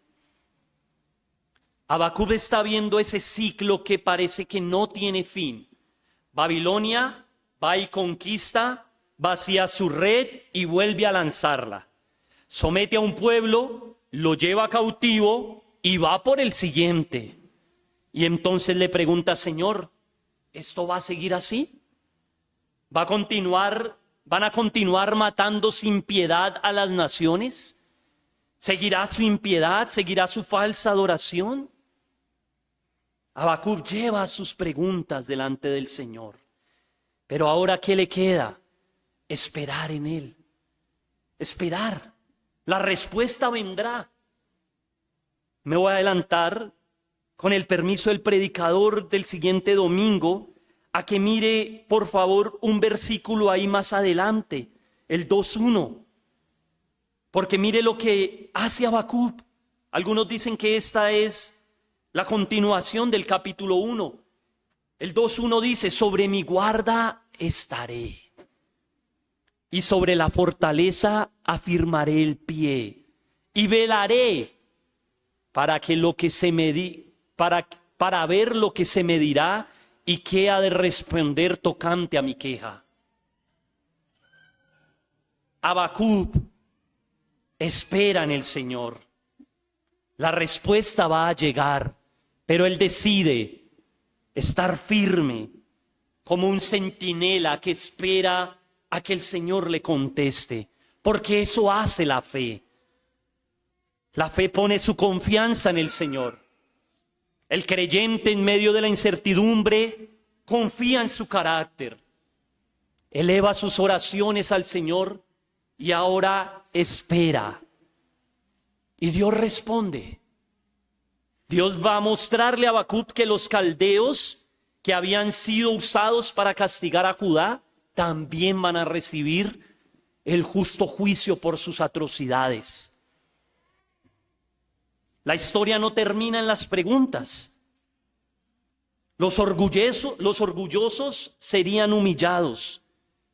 Habacuc está viendo ese ciclo que parece que no tiene fin. Babilonia va y conquista, vacía su red y vuelve a lanzarla. Somete a un pueblo, lo lleva cautivo y va por el siguiente. Y entonces le pregunta: Señor, ¿esto va a seguir así? ¿Van a continuar matando sin piedad a las naciones? ¿Seguirá su impiedad? ¿Seguirá su falsa adoración? Habacuc lleva sus preguntas delante del Señor. Pero ahora, ¿qué le queda? Esperar en Él. Esperar. La respuesta vendrá. Me voy a adelantar, con el permiso del predicador del siguiente domingo, a que mire, por favor, un versículo ahí más adelante, el 2:1. Porque mire lo que hace Habacuc. Algunos dicen que esta es la continuación del capítulo 1. El 2:1 dice: sobre mi guarda estaré. Y sobre la fortaleza afirmaré el pie, y velaré para que lo que se me para ver lo que se me dirá y qué ha de responder tocante a mi queja. Habacuc espera en el Señor. La respuesta va a llegar, pero él decide estar firme como un centinela que espera a que el Señor le conteste, porque eso hace la fe. La fe pone su confianza en el Señor. El creyente en medio de la incertidumbre confía en su carácter, eleva sus oraciones al Señor y ahora espera. Y Dios responde. Dios va a mostrarle a Habacuc que los caldeos que habían sido usados para castigar a Judá también van a recibir el justo juicio por sus atrocidades. La historia no termina en las preguntas. Los orgullosos serían humillados,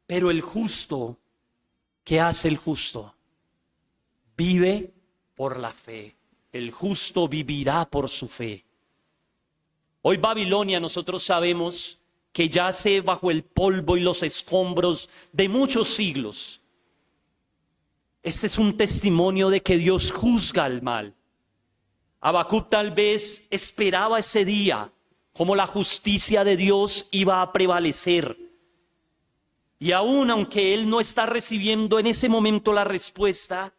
pero el justo, ¿qué hace el justo? Vive por la fe. El justo vivirá por su fe. Hoy Babilonia, nosotros sabemos que yace bajo el polvo y los escombros de muchos siglos. Este es un testimonio de que Dios juzga al mal. Habacuc tal vez esperaba ese día, como la justicia de Dios iba a prevalecer. Y aún aunque él no está recibiendo en ese momento la respuesta,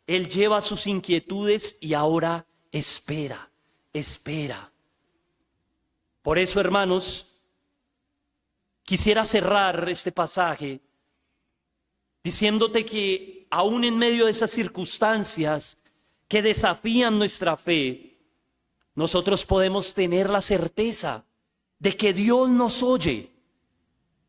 él lleva sus inquietudes y ahora espera. Por eso, hermanos, quisiera cerrar este pasaje diciéndote que aún en medio de esas circunstancias que desafían nuestra fe, nosotros podemos tener la certeza de que Dios nos oye,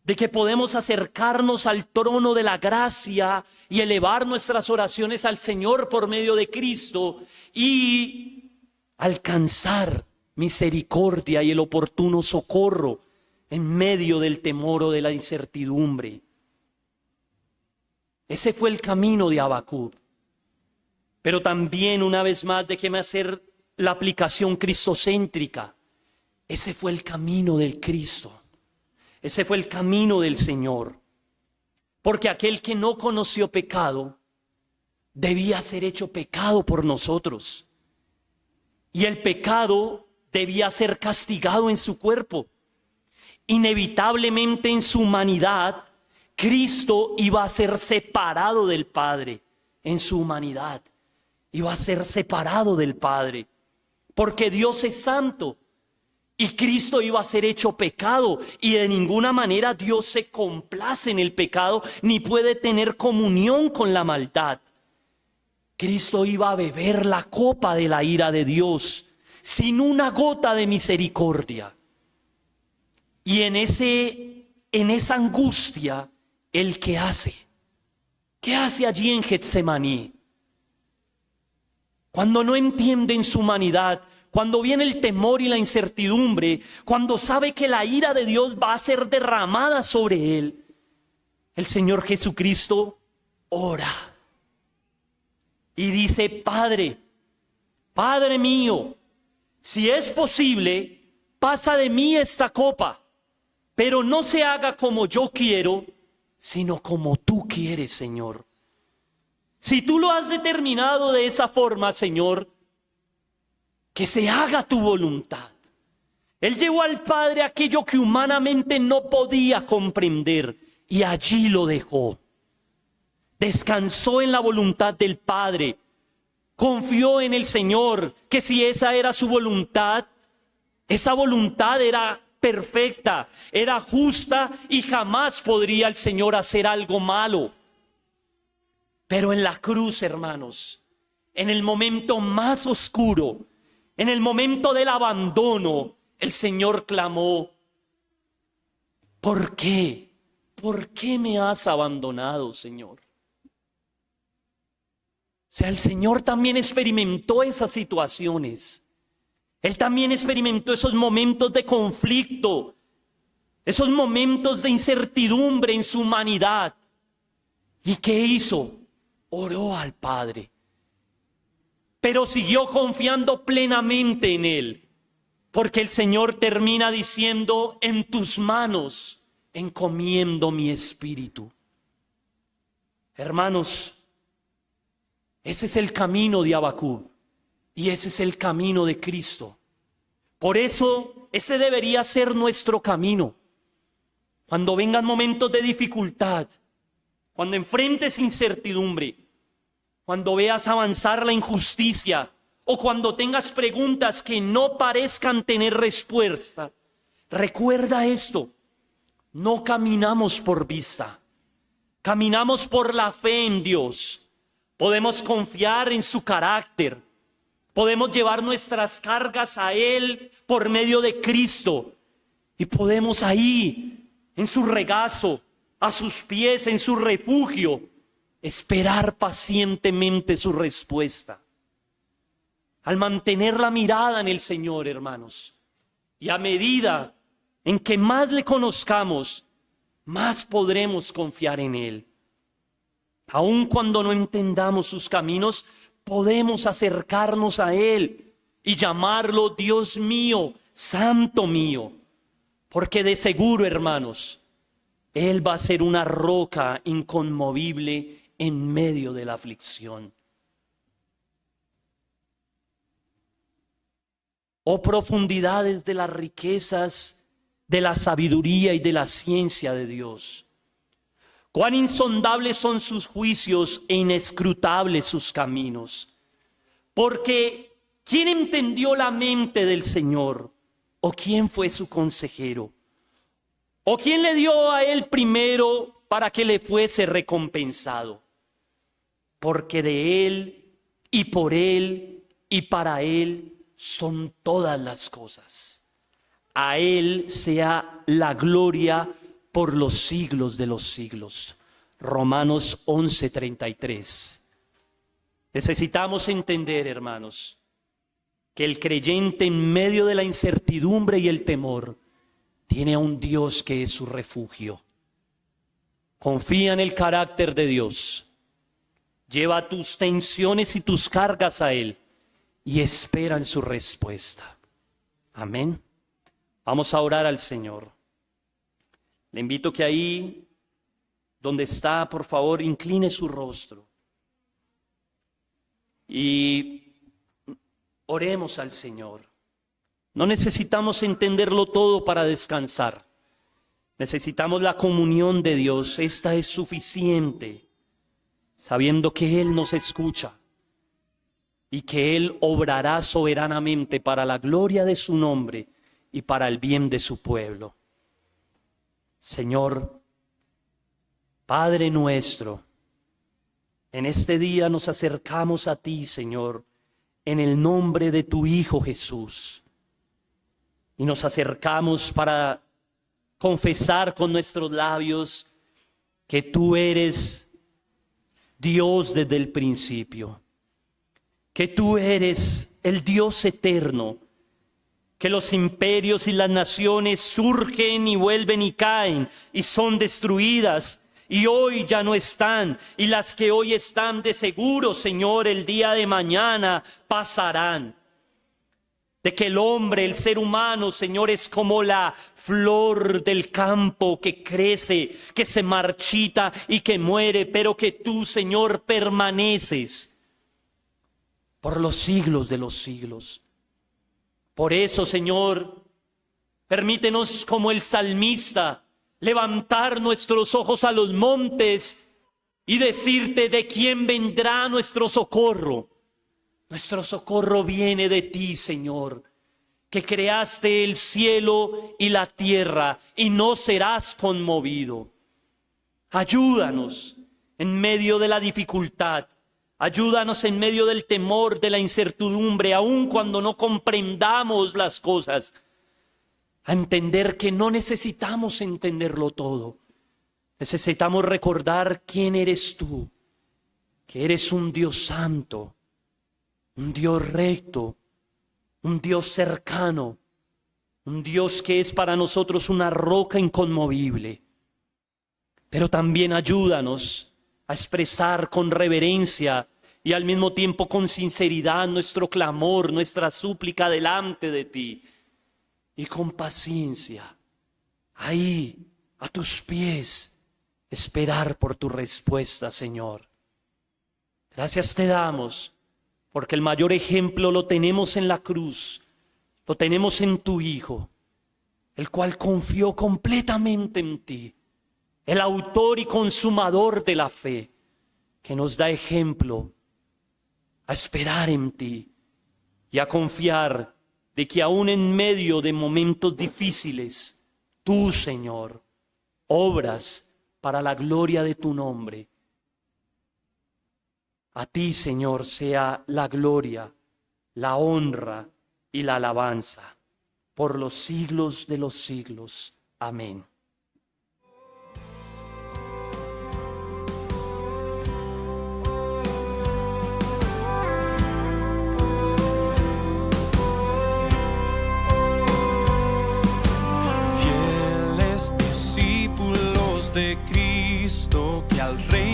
de que podemos acercarnos al trono de la gracia y elevar nuestras oraciones al Señor por medio de Cristo y alcanzar misericordia y el oportuno socorro en medio del temor o de la incertidumbre. Ese fue el camino de Habacuc. Pero también, una vez más, déjeme hacer la aplicación cristocéntrica. Ese fue el camino del Cristo. Ese fue el camino del Señor. Porque aquel que no conoció pecado debía ser hecho pecado por nosotros. Y el pecado debía ser castigado en su cuerpo. Inevitablemente en su humanidad, Cristo iba a ser separado del Padre. En su humanidad iba a ser separado del Padre. Porque Dios es santo. Y Cristo iba a ser hecho pecado, y de ninguna manera Dios se complace en el pecado, ni puede tener comunión con la maldad. Cristo iba a beber la copa de la ira de Dios, sin una gota de misericordia. Y en esa angustia, ¿Él qué hace? ¿Qué hace allí en Getsemaní? Cuando no entiende en su humanidad, cuando viene el temor y la incertidumbre, cuando sabe que la ira de Dios va a ser derramada sobre él, el Señor Jesucristo ora y dice: Padre, Padre mío, si es posible, pasa de mí esta copa, pero no se haga como yo quiero, sino como tú quieres, Señor. Si tú lo has determinado de esa forma, Señor, que se haga tu voluntad. Él llevó al Padre aquello que humanamente no podía comprender y allí lo dejó. Descansó en la voluntad del Padre. Confió en el Señor, que si esa era su voluntad, esa voluntad era perfecta, era justa y jamás podría el Señor hacer algo malo. Pero en la cruz, hermanos, en el momento más oscuro, en el momento del abandono, el Señor clamó: ¿por qué? ¿Por qué me has abandonado, Señor? O sea, el Señor también experimentó esas situaciones. Él también experimentó esos momentos de conflicto, esos momentos de incertidumbre en su humanidad. ¿Y qué hizo? Oró al Padre, pero siguió confiando plenamente en Él, porque el Señor termina diciendo: en tus manos encomiendo mi espíritu. Hermanos, ese es el camino de Habacuc y ese es el camino de Cristo. Por eso, ese debería ser nuestro camino. Cuando vengan momentos de dificultad, cuando enfrentes incertidumbre, cuando veas avanzar la injusticia o cuando tengas preguntas que no parezcan tener respuesta, recuerda esto: no caminamos por vista, caminamos por la fe en Dios. Podemos confiar en su carácter, podemos llevar nuestras cargas a Él por medio de Cristo y podemos ahí, en su regazo, a sus pies, en su refugio, esperar pacientemente su respuesta. Al mantener la mirada en el Señor, hermanos, y a medida en que más le conozcamos, más podremos confiar en Él. Aun cuando no entendamos sus caminos, podemos acercarnos a Él y llamarlo Dios mío, Santo mío, porque de seguro, hermanos, Él va a ser una roca inconmovible en medio de la aflicción. Oh profundidades de las riquezas, de la sabiduría y de la ciencia de Dios. Cuán insondables son sus juicios e inescrutables sus caminos. Porque ¿quién entendió la mente del Señor? ¿O quién fue su consejero? ¿O quién le dio a él primero para que le fuese recompensado? Porque de Él y por Él y para Él son todas las cosas. A Él sea la gloria por los siglos de los siglos. Romanos 11:33. Necesitamos entender, hermanos, que el creyente en medio de la incertidumbre y el temor tiene a un Dios que es su refugio. Confía en el carácter de Dios. Lleva tus tensiones y tus cargas a Él y espera en su respuesta. Amén. Vamos a orar al Señor. Le invito que ahí donde está, por favor, incline su rostro y oremos al Señor. No necesitamos entenderlo todo para descansar. Necesitamos la comunión de Dios. Esta es suficiente, sabiendo que Él nos escucha y que Él obrará soberanamente para la gloria de su nombre y para el bien de su pueblo. Señor, Padre nuestro, en este día nos acercamos a ti, Señor, en el nombre de tu Hijo Jesús. Y nos acercamos para confesar con nuestros labios que tú eres Dios desde el principio, que tú eres el Dios eterno, que los imperios y las naciones surgen y vuelven y caen y son destruidas y hoy ya no están, y las que hoy están de seguro, Señor, el día de mañana pasarán. De que el hombre, el ser humano, Señor, es como la flor del campo que crece, que se marchita y que muere, pero que tú, Señor, permaneces por los siglos de los siglos. Por eso, Señor, permítenos como el salmista levantar nuestros ojos a los montes y decirte: ¿de quién vendrá nuestro socorro? Nuestro socorro viene de ti, Señor, que creaste el cielo y la tierra y no serás conmovido. Ayúdanos en medio de la dificultad. Ayúdanos en medio del temor, de la incertidumbre, aun cuando no comprendamos las cosas, a entender que no necesitamos entenderlo todo. Necesitamos recordar quién eres tú, que eres un Dios santo, un Dios recto, un Dios cercano, un Dios que es para nosotros una roca inconmovible. Pero también ayúdanos a expresar con reverencia y al mismo tiempo con sinceridad nuestro clamor, nuestra súplica delante de ti. Y con paciencia, ahí, a tus pies, esperar por tu respuesta, Señor. Gracias te damos, porque el mayor ejemplo lo tenemos en la cruz, lo tenemos en tu Hijo, el cual confió completamente en ti, el autor y consumador de la fe, que nos da ejemplo a esperar en ti y a confiar de que aún en medio de momentos difíciles, tú, Señor, obras para la gloria de tu nombre. A ti, Señor, sea la gloria, la honra y la alabanza por los siglos de los siglos. Amén. Fieles discípulos de Cristo que al reino